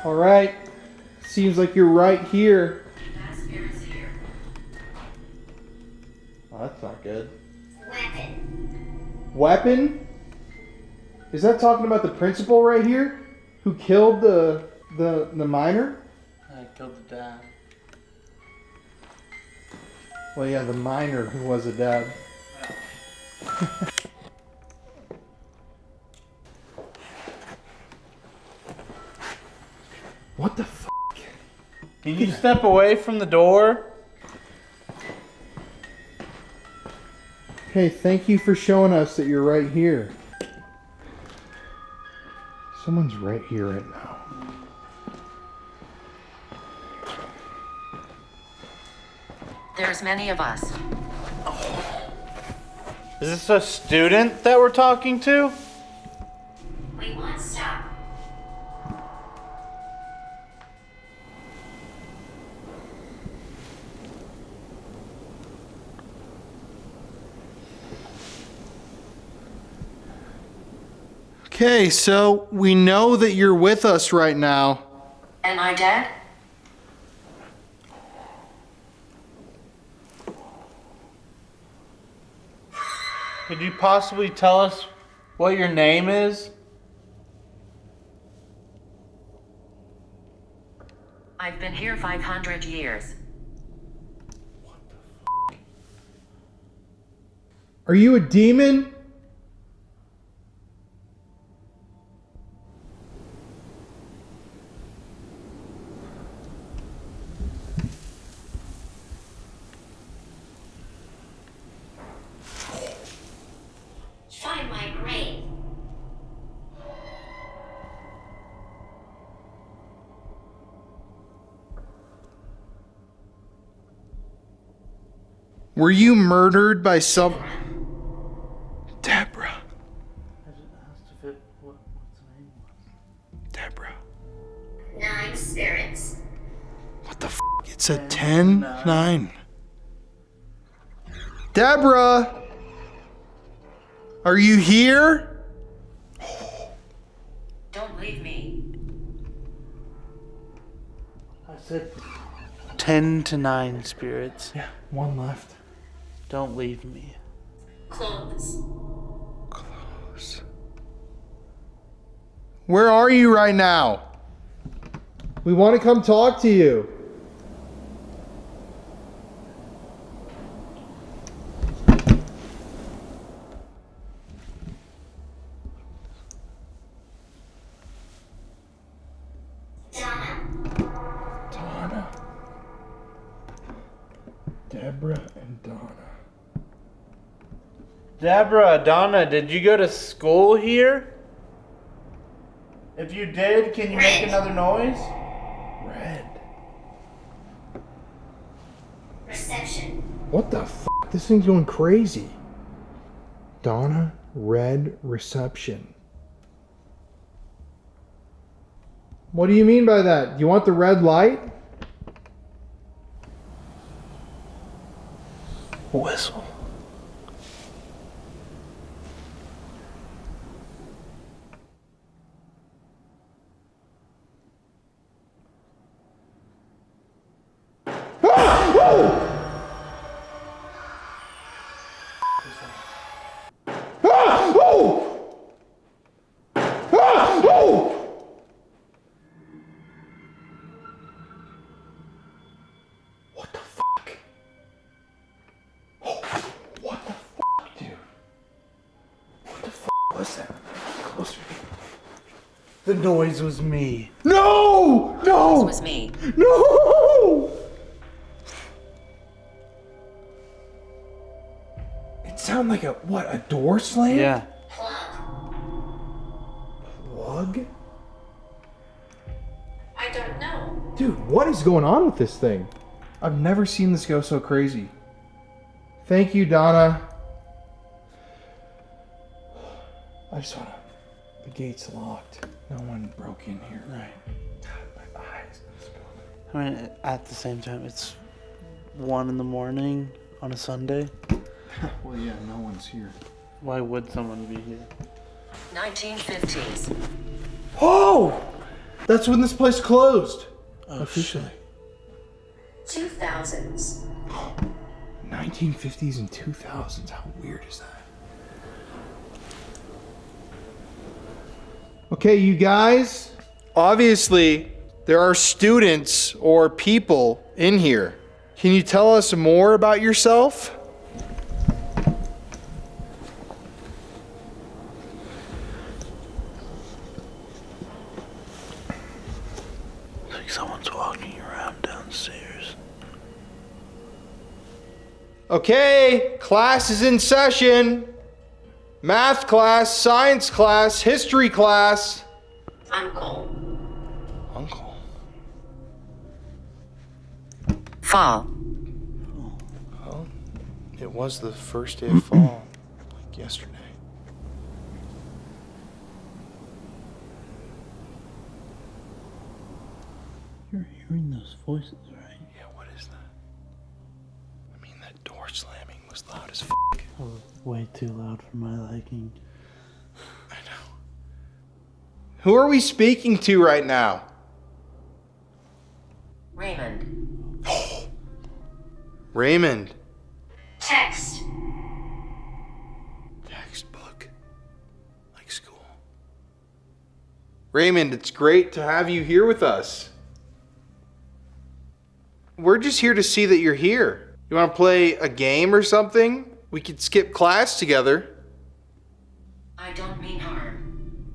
All right. Seems like you're right here. That spirit's here. Oh, that's not good. Weapon. Weapon? Is that talking about the principal right here? Who killed the minor? I killed the dad. Well, yeah, the minor who was a dad. What the f***? Can you step away from the door? Okay, thank you for showing us that you're right here. Someone's right here right now. There's many of us. Is this a student that we're talking to? We won't stop. Okay, so we know that you're with us right now. Am I dead? Could you possibly tell us what your name is? I've been here 500 years. Are you a demon? Find my grave. Were you murdered by some... Deborah. I just asked if it, what's the name was. Deborah. 9 spirits. What the f***? It's a 10, 9. Deborah! Are you here? Don't leave me. I said 10 to 9 spirits. Yeah, one left. Don't leave me. Close. Close. Where are you right now? We want to come talk to you. Donna. Deborah and Donna. Deborah, Donna, did you go to school here? If you did, can you make another noise? Red. Reception. What the f***? This thing's going crazy. Donna, red, reception. What do you mean by that? You want the red light? Whistle. What the fuck? What the fuck, dude? What the fuck was that? Closer. The noise was me. No! This No! was me. No! It sounded like a door slam? Yeah. Plug. Plug? I don't know. Dude, what is going on with this thing? I've never seen this go so crazy. Thank you, Donna. I just wanna... The gate's locked. No one broke in here. Right. God, my eyes. I mean, at the same time, it's 1 in the morning on a Sunday. Well, yeah, no one's here. Why would someone be here? 1950s. Oh! That's when this place closed. Oh, Officially. 2000s. 1950s and 2000s. How weird is that? Okay, you guys. Obviously, there are students or people in here. Can you tell us more about yourself? Like someone's walking around downstairs. Okay, class is in session. Math class, science class, history class. Uncle. Uncle. Fall. Well, it was the first day of fall. like yesterday. You're hearing those voices, right? Yeah, what is that? I mean, that door slamming was loud as f***. Oh, way too loud for my liking. I know. Who are we speaking to right now? Raymond. Raymond. Text. Textbook. Like school. Raymond, it's great to have you here with us. We're just here to see that you're here. You want to play a game or something? We could skip class together. I don't mean harm.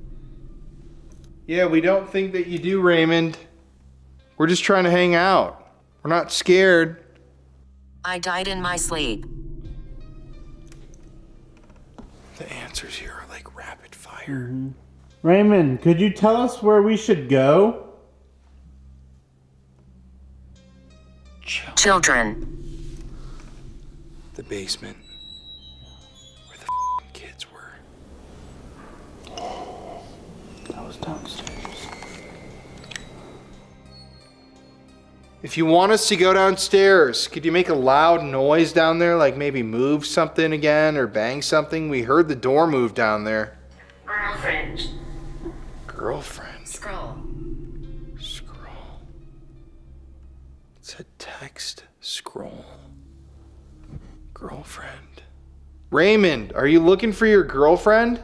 Yeah, we don't think that you do, Raymond. We're just trying to hang out. We're not scared. I died in my sleep. The answers here are like rapid fire. Raymond, could you tell us where we should go? Children. The basement. Where the kids were. That was downstairs. If you want us to go downstairs, could you make a loud noise down there? Like maybe move something again or bang something? We heard the door move down there. Girlfriend. Girlfriend. Scroll. Scroll. It's a text scroll. Girlfriend. Raymond, are you looking for your girlfriend?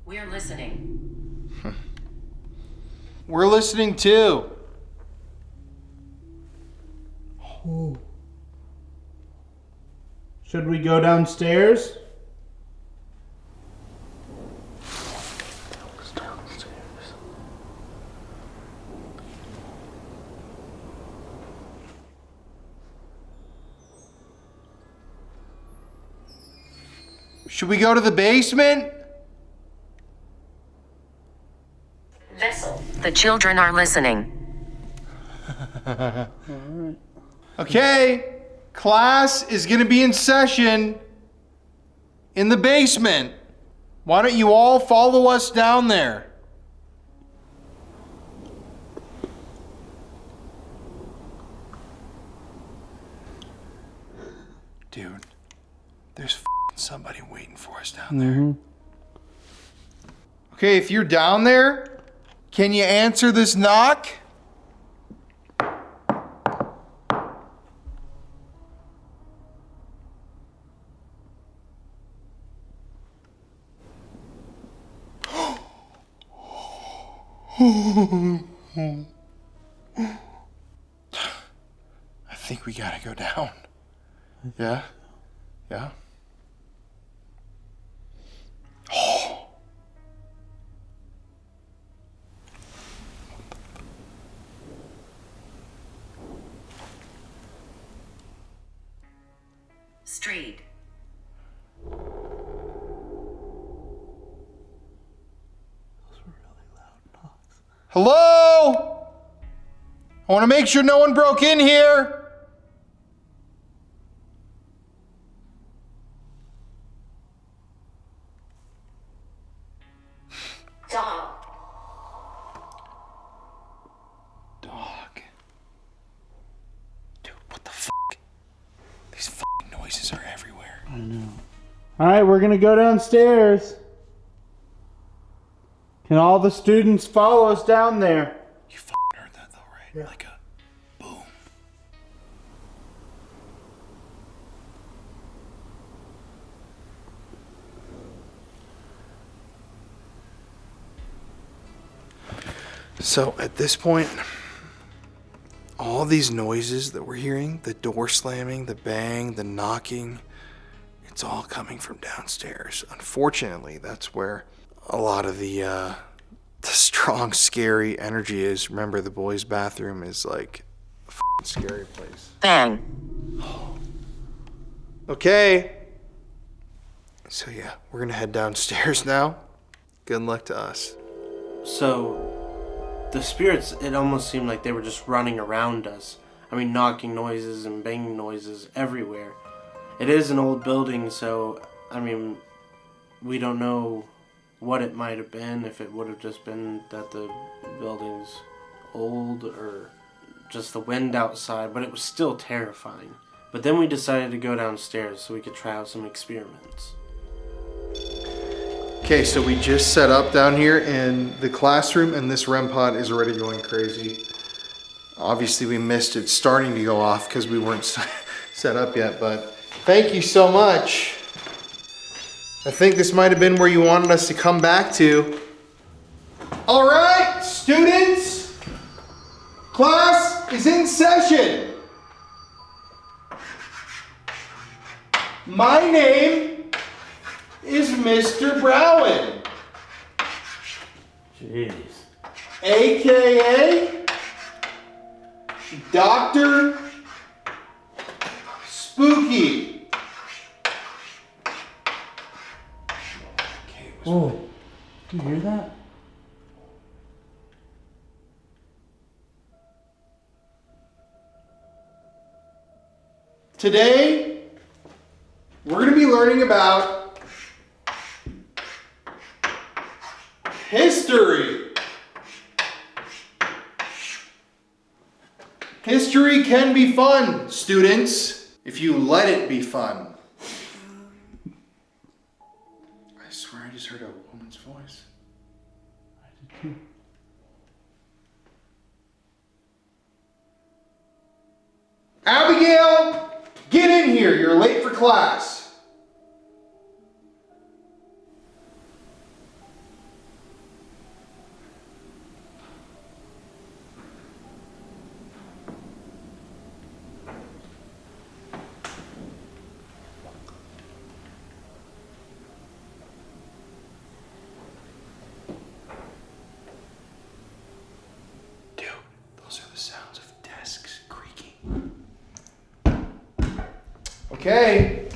We're listening. We're listening too. Should we go downstairs? Should we go to the basement? Vessel. The children are listening. Okay, class is gonna be in session in the basement. Why don't you all follow us down there? Dude, there's somebody waiting for us down there. Okay, if you're down there, can you answer this knock? I think we gotta go down. Yeah? Yeah? Street. Hello? I want to make sure no one broke in here. Dog. Dog. Dude, what the f***? These f***ing noises are everywhere. I know. Alright, we're gonna go downstairs. Can all the students follow us down there? You f***ing heard that though, right? Yeah. Like a boom. So at this point, all these noises that we're hearing, the door slamming, the bang, the knocking, it's all coming from downstairs. Unfortunately, that's where a lot of the strong, scary energy is. Remember, the boys' bathroom is like a f***ing scary place. Bang. Okay. So yeah, we're gonna head downstairs now. Good luck to us. So, the spirits, it almost seemed like they were just running around us. I mean, knocking noises and banging noises everywhere. It is an old building, so, I mean, we don't know what it might have been, if it would have just been that the building's old or just the wind outside, but it was still terrifying. But then we decided to go downstairs so we could try out some experiments. Okay, so we just set up down here in the classroom, and this REM pod is already going crazy. Obviously, we missed it starting to go off because we weren't set up yet, but thank you so much. I think this might have been where you wanted us to come back to. All right, students, class is in session. My name is Mr. Browen, Jeez. AKA Dr. Spooky. Oh, do you hear that? Today, we're going to be learning about history. History can be fun, students, if you let it be fun. I swear I just heard a woman's voice. Abigail, get in here. You're late for class. Dude, those are the sounds of desks creaking. Okay.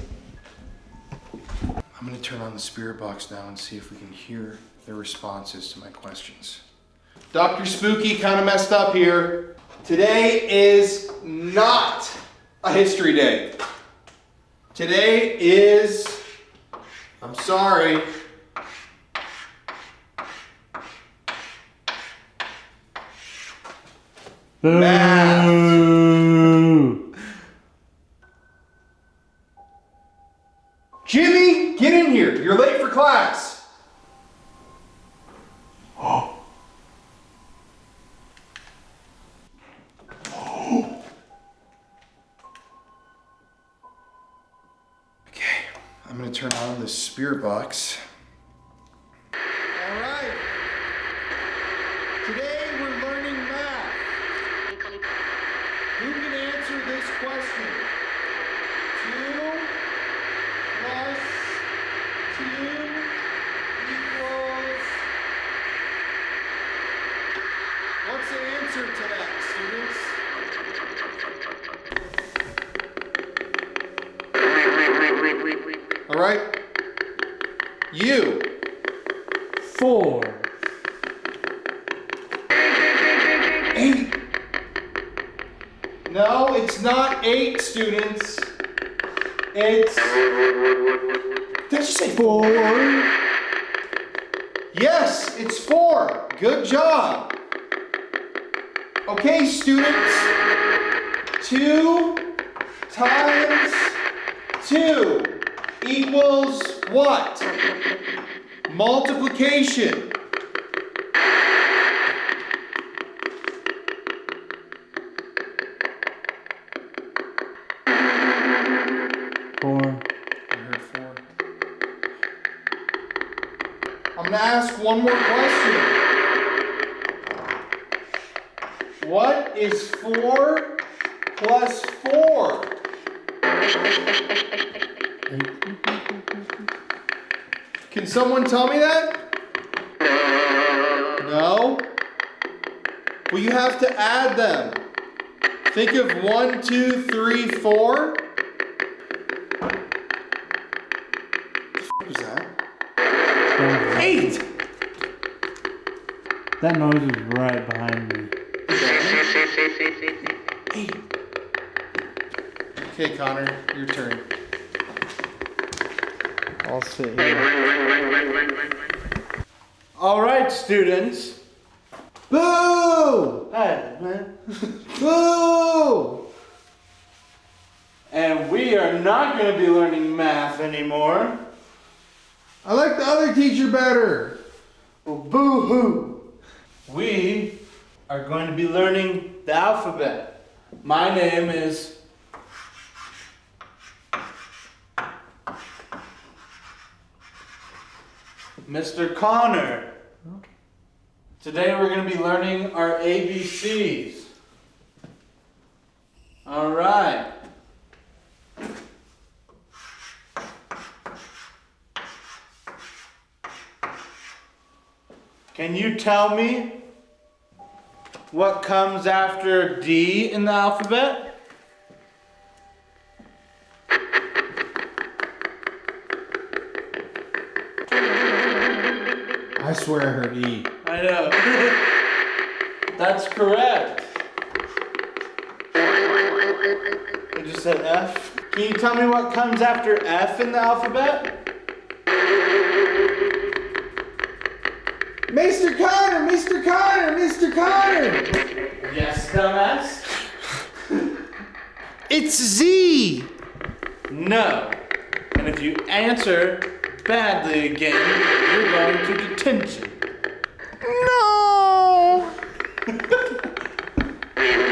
I'm going to turn on the spirit box now and see if we can hear their responses to my questions. Dr. Spooky kind of messed up here. Today is not a history day. Today is, I'm sorry, math. Jimmy, get in here. You're late for class. Okay, I'm going to turn on the spirit box. All right. Today we're learning math. Who can answer this question? 2 plus 2 equals... What's the answer to that, students? All right. You. 4. 8. No, it's not 8, students. It's... Did I just say 4? Yes, it's 4. Good job. Okay, students. 2 times 2 equals what? Multiplication. I'm gonna ask one more question. What is 4 plus 4? Can someone tell me that? No? Well, you have to add them. Think of 1, 2, 3, 4. What was that? 8! That noise is right behind me. Okay, Connor, your turn. I'll sit here. All right, students. Boo! Hey, man. Boo! And we are not going to be learning math anymore. I like the other teacher better. Well, boo-hoo. We are going to be learning the alphabet. My name is Mr. Connor. Today we're going to be learning our ABCs. All right. Can you tell me what comes after D in the alphabet? I swear I heard E. I know. That's correct. I just said F. Can you tell me what comes after F in the alphabet? Mr. Connor! Mr. Connor! Mr. Connor! Yes, dumbass. It's Z! No. And if you answer badly again, you're going to detention. No!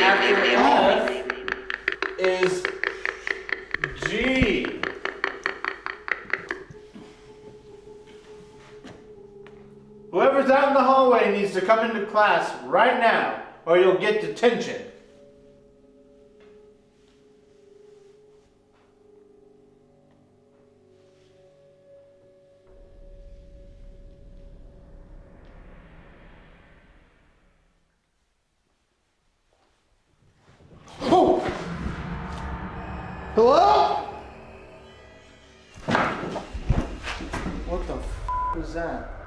After F is G. Whoever's out in the hallway needs to come into class right now, or you'll get detention. Oh! Hello? What the f was that?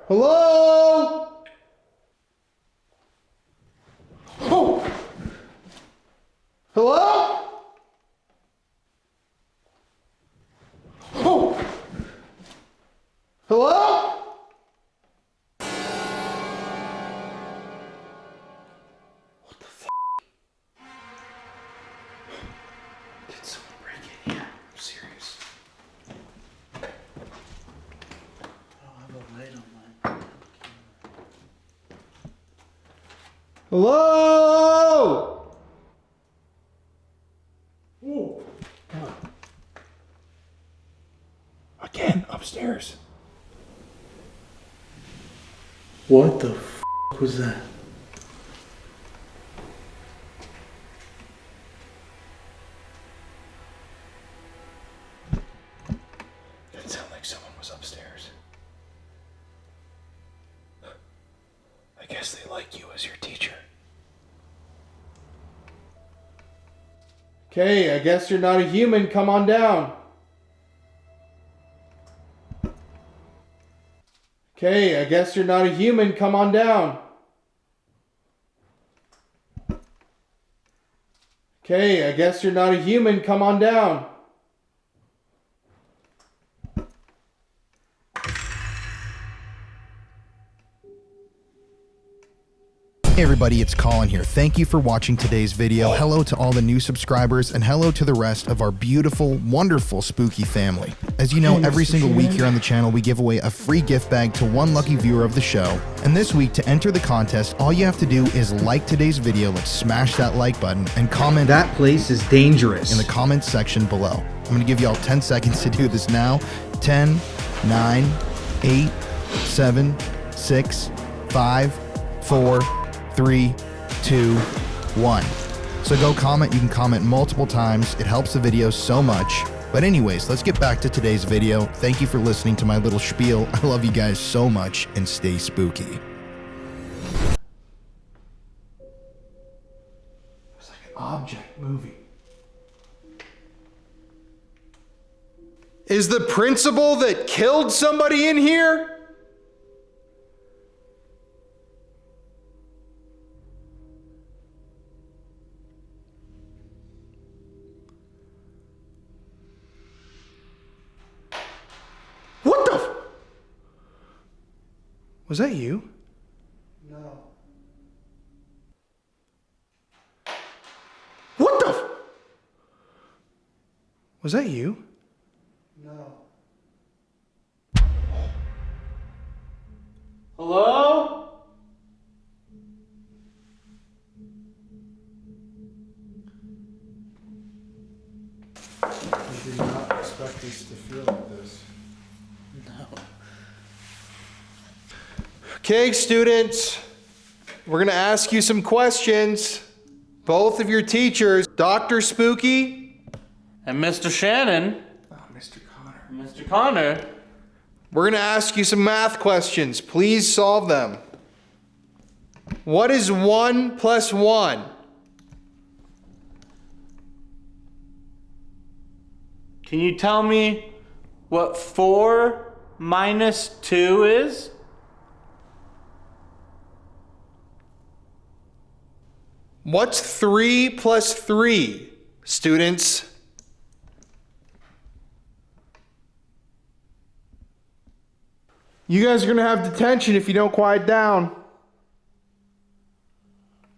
Hello? Oh! Hello? Oh! Hello? What the f? Did someone break in here? I'm serious. I don't have a light on mine. Hello? Ooh. Again, upstairs. What the f was that? That sounded like someone was upstairs. I guess they like you as your teacher. Okay, I guess you're not a human. Come on down. Okay, I guess you're not a human. Come on down. Okay, I guess you're not a human. Come on down. Hey everybody, it's Colin here. Thank you for watching today's video. Hello to all the new subscribers and hello to the rest of our beautiful, wonderful spooky family. As you know, every single week here on the channel, we give away a free gift bag to one lucky viewer of the show. And this week, to enter the contest, all you have to do is like today's video, like smash that like button, and comment That place is dangerous. in the comments section below. I'm going to give you all 10 seconds to do this now. 10, 9, 8, 7, 6, 5, 4, 3, 2, 1. So go comment. You can comment multiple times. It helps the video so much. But anyways, let's get back to today's video. Thank you for listening to my little spiel. I love you guys so much and stay spooky. It's like an object moving. Is the principal that killed somebody in here? Was that you? No. What the? Was that you? No. Hello? I did not expect this to feel like this. Okay, students, we're gonna ask you some questions. Both of your teachers, Dr. Spooky. And Mr. Shannon. Oh, Mr. Connor. Mr. Connor. We're gonna ask you some math questions. Please solve them. What is 1 plus 1? Can you tell me what 4 minus 2 is? What's 3 plus 3, students? You guys are gonna have detention if you don't quiet down.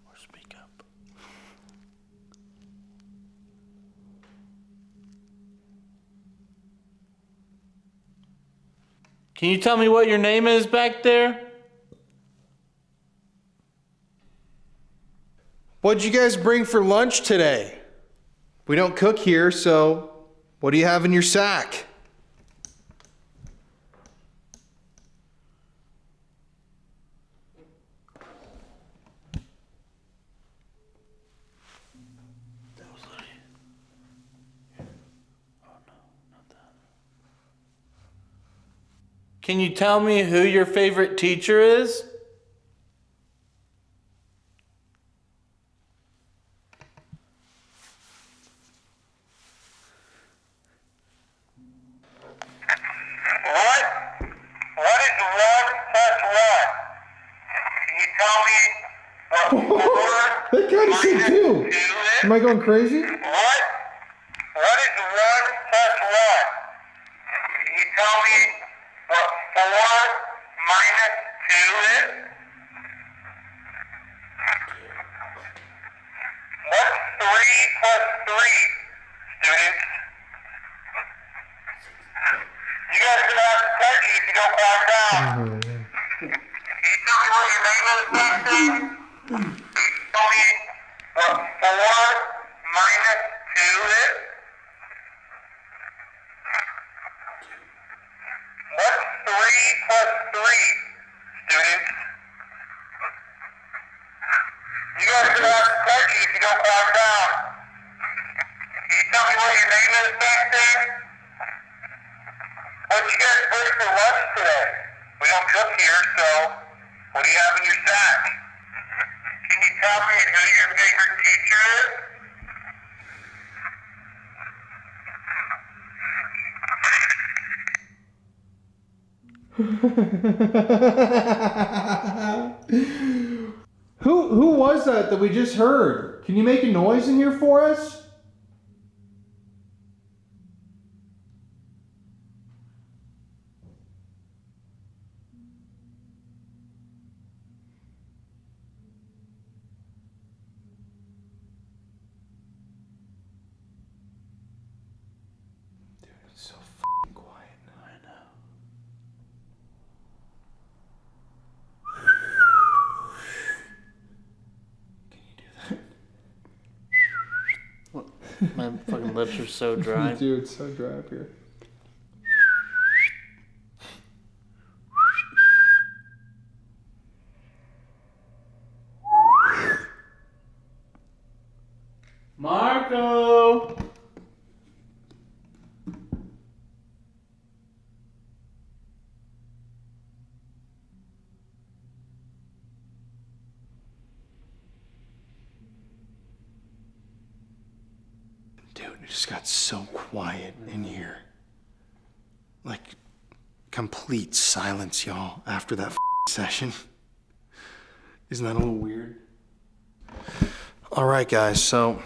Or speak up. Can you tell me what your name is back there? What'd you guys bring for lunch today? We don't cook here, so what do you have in your sack? Can you tell me who your favorite teacher is? What is 1 plus 1? Can you tell me what 4 That kind of shit minus too. 2 is? Am I going crazy? What is 1 plus 1? Can you tell me what 4 minus 2 is? What's 3 plus 3, students? You guys are gonna have to touch you if you don't calm down. Can you tell me what your name is back there? Can you tell me what 4 minus 2 is? What's 3 plus 3, students? You guys are gonna have to touch you if you don't calm down. Can you tell me what your name is back there? What'd you guys bring for lunch today? We don't cook here, so what do you have in your sack? Can you tell me who your favorite teacher is? Who was that we just heard? Can you make a noise in here for us? Dude, it's so fucking quiet now. I know. Can you do that? My fucking lips are so dry. Dude, it's so dry up here. Marco! Dude, it just got so quiet in here. Like, complete silence, y'all, after that session. Isn't that a little weird? All right, guys, so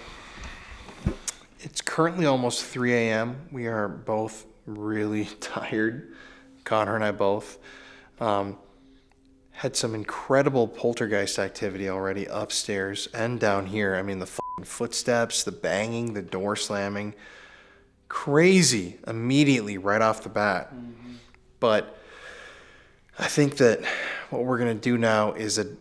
it's currently almost 3 a.m. We are both really tired, Connor and I both. had some incredible poltergeist activity already upstairs and down here. I mean, the fucking footsteps, the banging, the door slamming. Crazy immediately right off the bat. But I think that what we're going to do now is an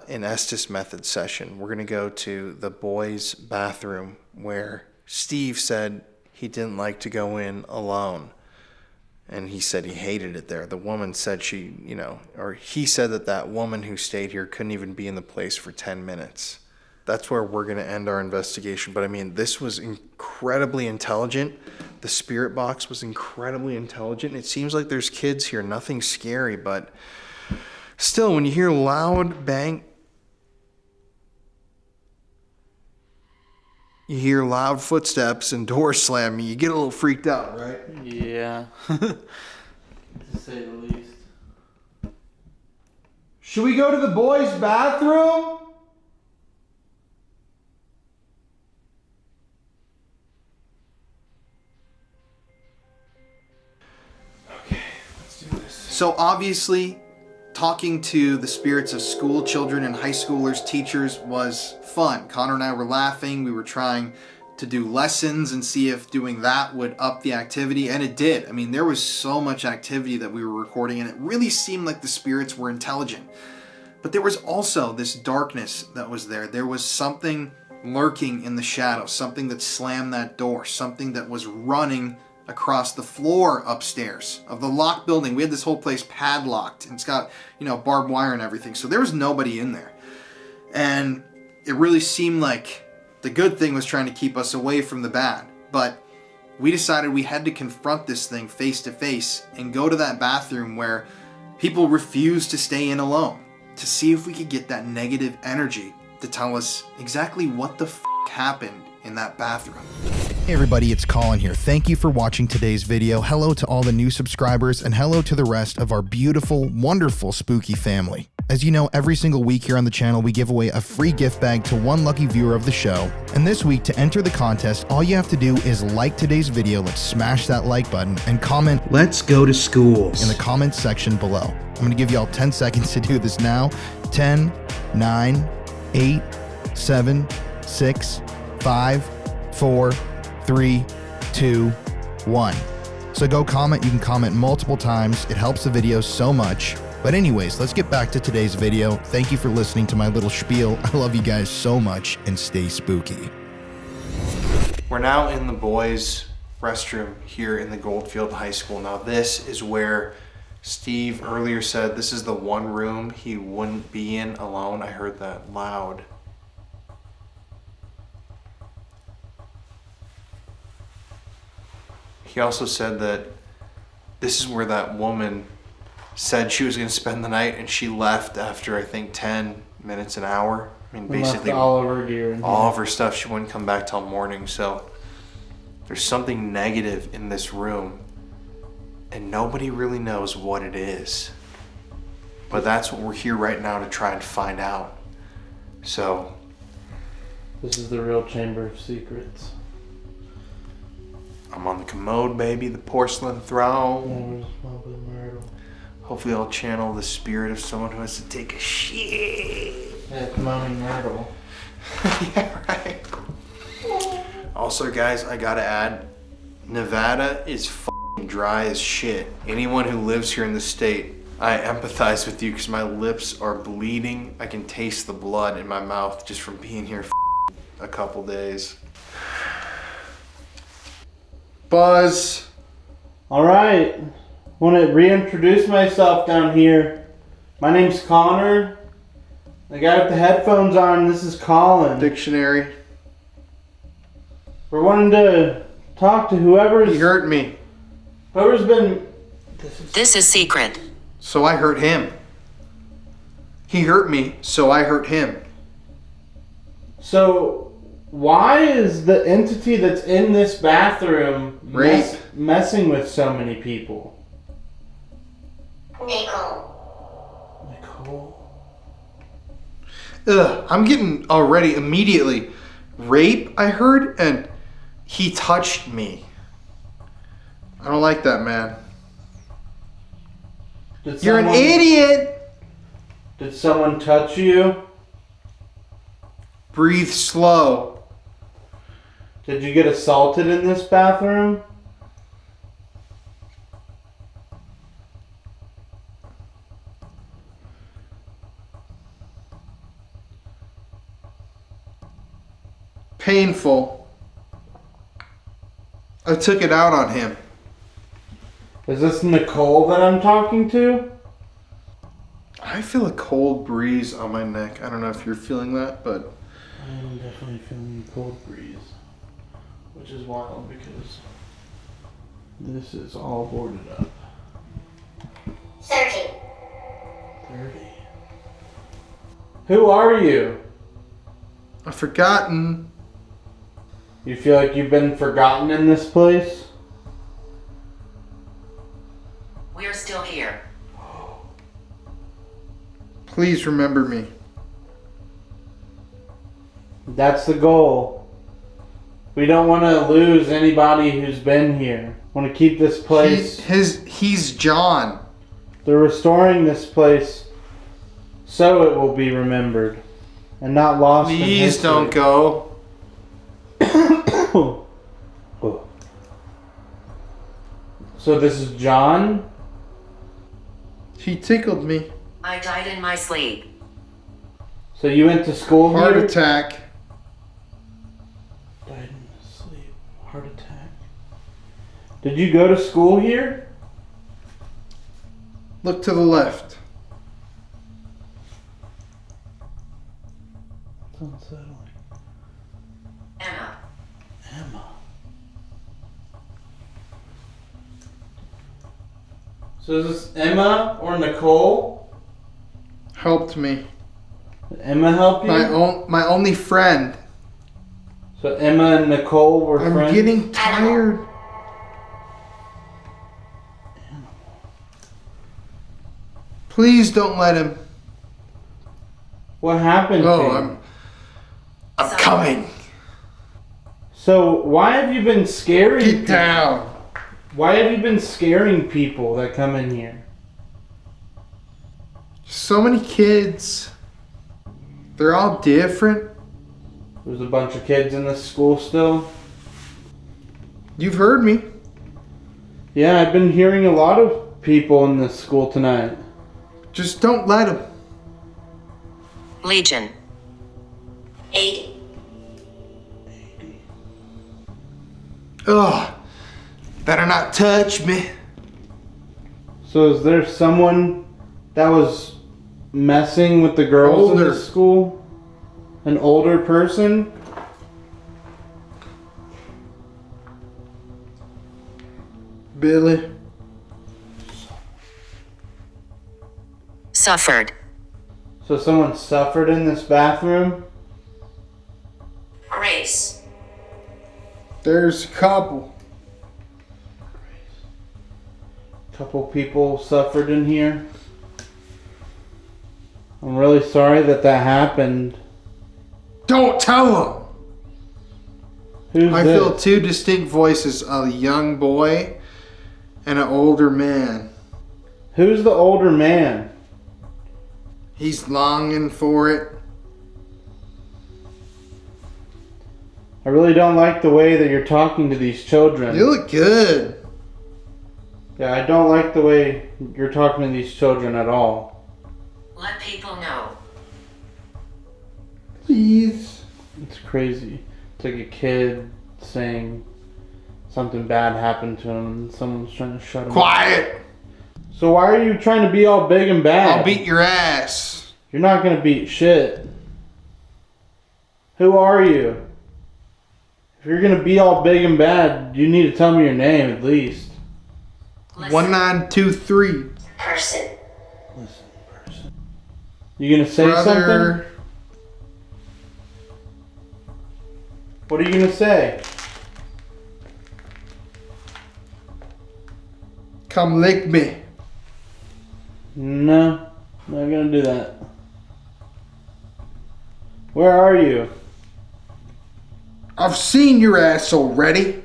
Estes method session. We're going to go to the boys' bathroom where Steve said he didn't like to go in alone. And he said he hated it there. The woman said she, or he said that woman who stayed here couldn't even be in the place for 10 minutes. That's where we're going to end our investigation. But I mean, this was incredibly intelligent. The spirit box was incredibly intelligent. It seems like there's kids here, nothing scary, but still, when you hear loud bang, you hear loud footsteps and doors slamming, you get a little freaked out, right? Yeah. To say the least. Should we go to the boys' bathroom? Okay, let's do this. So obviously, talking to the spirits of school children and high schoolers, teachers was fun. Connor and I were laughing. We were trying to do lessons and see if doing that would up the activity, and it did. I mean, there was so much activity that we were recording, and it really seemed like the spirits were intelligent. But there was also this darkness that was there. There was something lurking in the shadows, something that slammed that door, something that was running across the floor upstairs of the locked building. We had this whole place padlocked, and it's got, barbed wire and everything. So there was nobody in there. And it really seemed like the good thing was trying to keep us away from the bad. But we decided we had to confront this thing face to face and go to that bathroom where people refused to stay in alone, to see if we could get that negative energy to tell us exactly what the happened in that bathroom. Hey everybody, it's Colin here. Thank you for watching today's video. Hello to all the new subscribers, and hello to the rest of our beautiful, wonderful, spooky family. As you know, every single week here on the channel, we give away a free gift bag to one lucky viewer of the show. And this week, to enter the contest, all you have to do is like today's video. Let's smash that like button and comment, "Let's go to school," in the comments section below. I'm going to give you all 10 seconds to do this now. 10, 9, 8, 7, 6, 5, 4, 3, 2, 1. So go comment. You can comment multiple times. It helps the video so much. But anyways, let's get back to today's video. Thank you for listening to my little spiel. I love you guys so much, and stay spooky. We're now in the boys' restroom here in the Goldfield High School. Now this is where Steve earlier said this is the one room he wouldn't be in alone. I heard that loud. He also said that this is where that woman said she was going to spend the night, and she left after, I think, 10 minutes, an hour. I mean, basically all of her gear. All of her stuff. She wouldn't come back till morning. So there's something negative in this room, and nobody really knows what it is. But that's what we're here right now to try and find out. So this is the real Chamber of Secrets. I'm on the commode, baby, the porcelain throne. Hopefully I'll channel the spirit of someone who has to take a shit. That's Mommy Myrtle. Yeah, right. Also, guys, I gotta add, Nevada is f***ing dry as shit. Anyone who lives here in the state, I empathize with you because my lips are bleeding. I can taste the blood in my mouth just from being here a couple days. Buzz. All right. Want to reintroduce myself down here. My name's Connor. The guy with the headphones on, this is Colin. Dictionary. We're wanting to talk to whoever's... He hurt me. Whoever's been... This is secret. So I hurt him. He hurt me, so I hurt him. So, why is the entity that's in this bathroom messing with so many people? Nicole. Ugh, I'm getting already immediately rape, I heard, and he touched me. I don't like that, man. You're an idiot! Did someone touch you? Breathe slow. Did you get assaulted in this bathroom? Painful. I took it out on him. Is this Nicole that I'm talking to? I feel a cold breeze on my neck. I don't know if you're feeling that, but I'm definitely feeling a cold breeze. Which is wild because this is all boarded up. 30. 30. Who are you? I've forgotten. You feel like you've been forgotten in this place? We're still here. Please remember me. That's the goal. We don't want to lose anybody who's been here. Want to keep this place. He's John. They're restoring this place so it will be remembered and not lost in Please history. don't go. So this is John? He tickled me. I died in my sleep. So you went to school Heart here? attack. Died in his sleep. Heart attack. Did you go to school here? Look to the left. It's unsettling. Emma. Emma. So is this Emma or Nicole? Helped me. Did Emma help you? My only friend. So Emma and Nicole were I'm friends? getting tired. Please don't let him. What happened to Oh, him? I'm coming. So why have you been scaring Get people? down. Why have you been scaring people that come in here? So many kids. They're all different. There's a bunch of kids in this school still. You've heard me. Yeah, I've been hearing a lot of people in this school tonight. Just don't let them. Legion. 80. Ugh. Better not touch me. So is there someone that was messing with the girls in Older. this school? An older person? Billy. Suffered. So someone suffered in this bathroom? Grace. There's a couple. Couple people suffered in here. I'm really sorry that happened. Don't tell them. Who's I this? feel two distinct voices, a young boy and an older man. Who's the older man? He's longing for it. I really don't like the way that you're talking to these children. You look good. Yeah, I don't like the way you're talking to these children at all. Let people know. Please. It's crazy. It's like a kid saying something bad happened to him and someone's trying to shut him up. Quiet. So why are you trying to be all big and bad? I'll beat your ass. You're not gonna beat shit. Who are you? If you're gonna be all big and bad, you need to tell me your name at least. Listen. 1923. Person. Listen, person. You gonna say something? Brother. What are you gonna say? Come lick me. No, not gonna do that. Where are you? I've seen your ass already.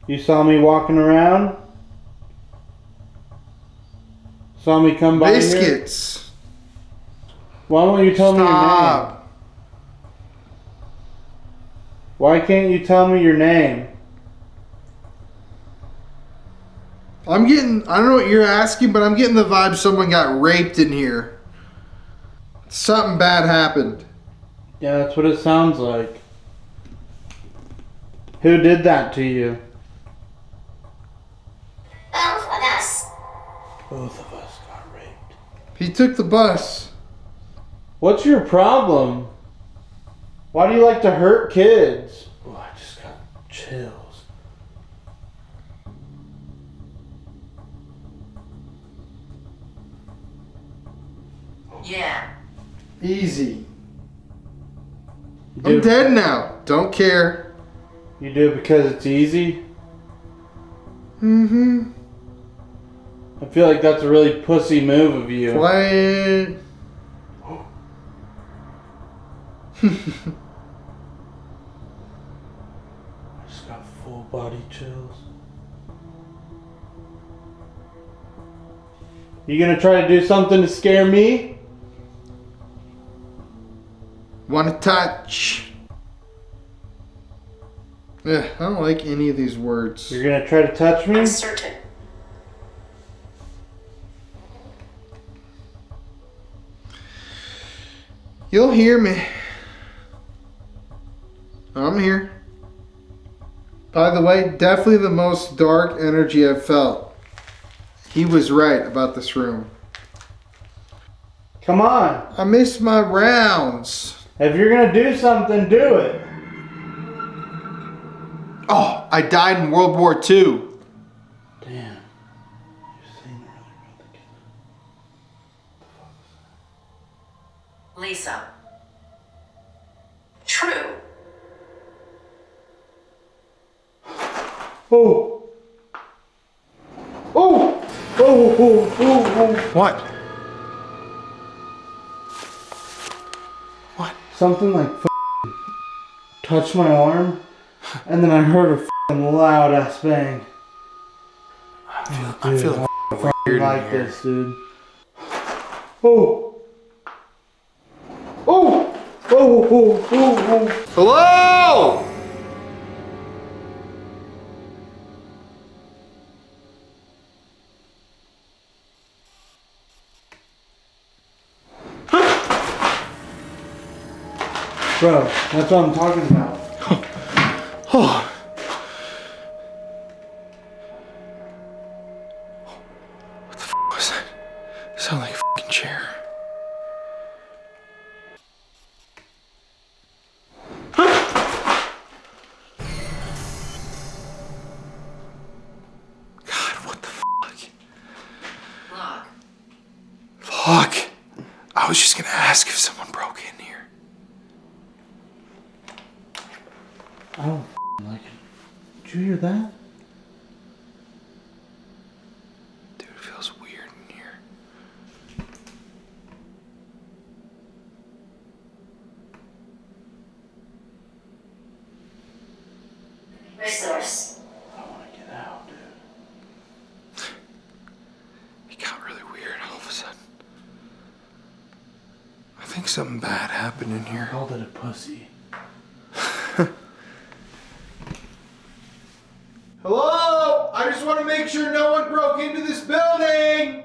You saw me walking around? Saw me come by here? Biscuits. Why won't you tell me your name? Stop. Why can't you tell me your name? I don't know what you're asking, but I'm getting the vibe someone got raped in here. Something bad happened. Yeah, that's what it sounds like. Who did that to you? Both of us. Both of us got raped. He took the bus. What's your problem? Why do you like to hurt kids? Oh, I just got chills. Yeah. Easy. You I'm do, dead now. Don't care. you do it because it's easy? Mm-hmm. I feel like that's a really pussy move of you. Quiet. I just got full body chills. You gonna try to do something to scare me? Want to touch? Ugh, I don't like any of these words. You're gonna try to touch me? Uncertain. You'll hear me. I'm here. By the way, definitely the most dark energy I've felt. He was right about this room. Come on. I missed my rounds. If you're gonna do something, do it. Oh, I died in World War II. Damn. You're saying really Lisa. True. Oh. Oh. Oh. What? What? Something like touched my arm, and then I heard a loud ass bang. I'm feeling weird Like in here. this, dude. Oh. Oh. Oh. Hello? Bro, that's what I'm talking about. Oh. What the f was that? It sounded like a fucking chair. God, what the fuck? Lock. Fuck. I was just gonna ask if someone broke in here. I don't like it. Did you hear that? Dude, it feels weird in here. Resource. I want to get out, dude. It got really weird all of a sudden. I think something bad happened in I here. called it a pussy. Hello? I just want to make sure no one broke into this building.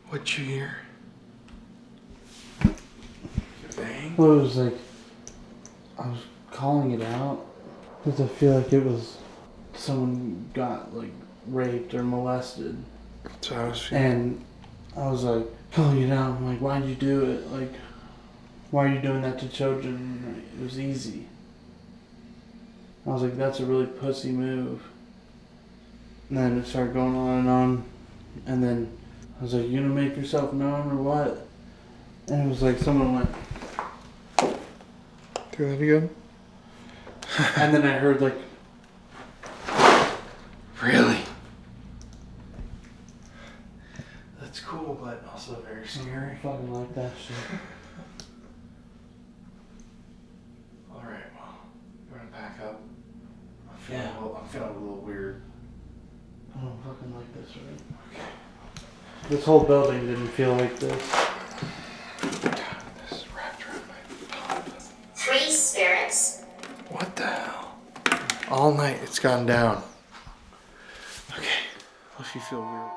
What'd you hear? Bang? Well, it was like, I was calling it out because I feel like it was someone got like raped or molested. So I was feeling. And I was like, calling it out. I'm like, why'd you do it? Like, why are you doing that to children? It was easy. I was like, that's a really pussy move. And then it started going on and on. And then I was like, you gonna make yourself known or what? And it was like someone went, Do that again? and then I heard like, Really? also very scary. Fucking like that shit. Alright, well, you wanna pack up? I'm feeling a little weird. I don't fucking like this, right? Okay. This whole building didn't feel like this. God, this is wrapped around my pump. 3 spirits. What the hell? All night it's gone down. Okay, if you feel weird.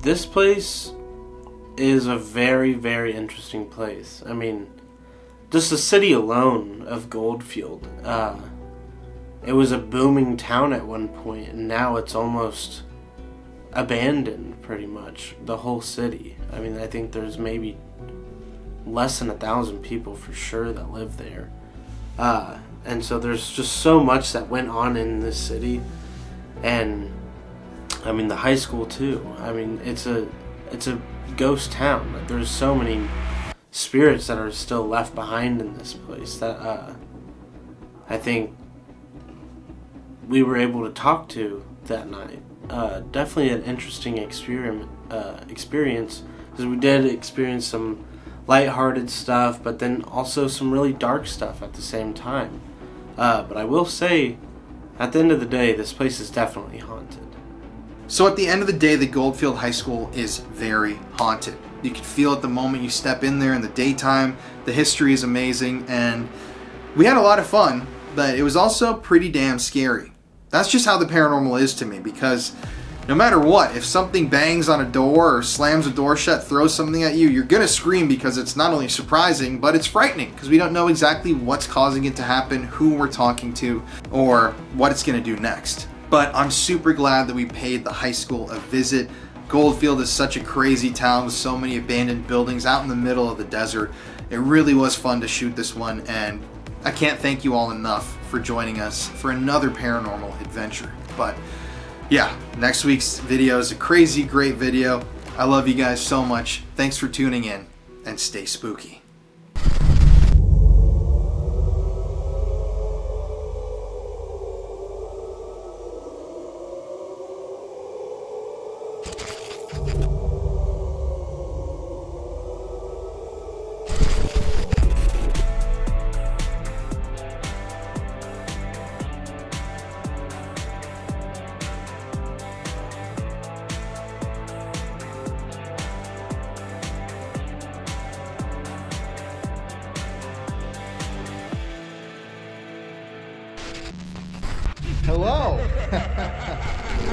This place is a very, very interesting place. I mean, just the city alone of Goldfield. It was a booming town at one point, and now it's almost abandoned, pretty much. The whole city. I mean, I think there's maybe less than 1,000 people for sure that live there. And so there's just so much that went on in this city. And I mean, the high school too. I mean, it's a ghost town. Like, there's so many spirits that are still left behind in this place that I think we were able to talk to that night. Definitely an interesting experience because we did experience some lighthearted stuff, but then also some really dark stuff at the same time. But I will say, at the end of the day, this place is definitely haunted. So at the end of the day, the Goldfield High School is very haunted. You can feel it the moment you step in there in the daytime. The history is amazing, and we had a lot of fun, but it was also pretty damn scary. That's just how the paranormal is to me, because no matter what, if something bangs on a door or slams a door shut, throws something at you, you're gonna scream because it's not only surprising, but it's frightening because we don't know exactly what's causing it to happen, who we're talking to, or what it's gonna do next. But I'm super glad that we paid the high school a visit. Goldfield is such a crazy town with so many abandoned buildings out in the middle of the desert. It really was fun to shoot this one, and I can't thank you all enough for joining us for another paranormal adventure. But yeah, next week's video is a crazy great video. I love you guys so much. Thanks for tuning in, and stay spooky. Hello.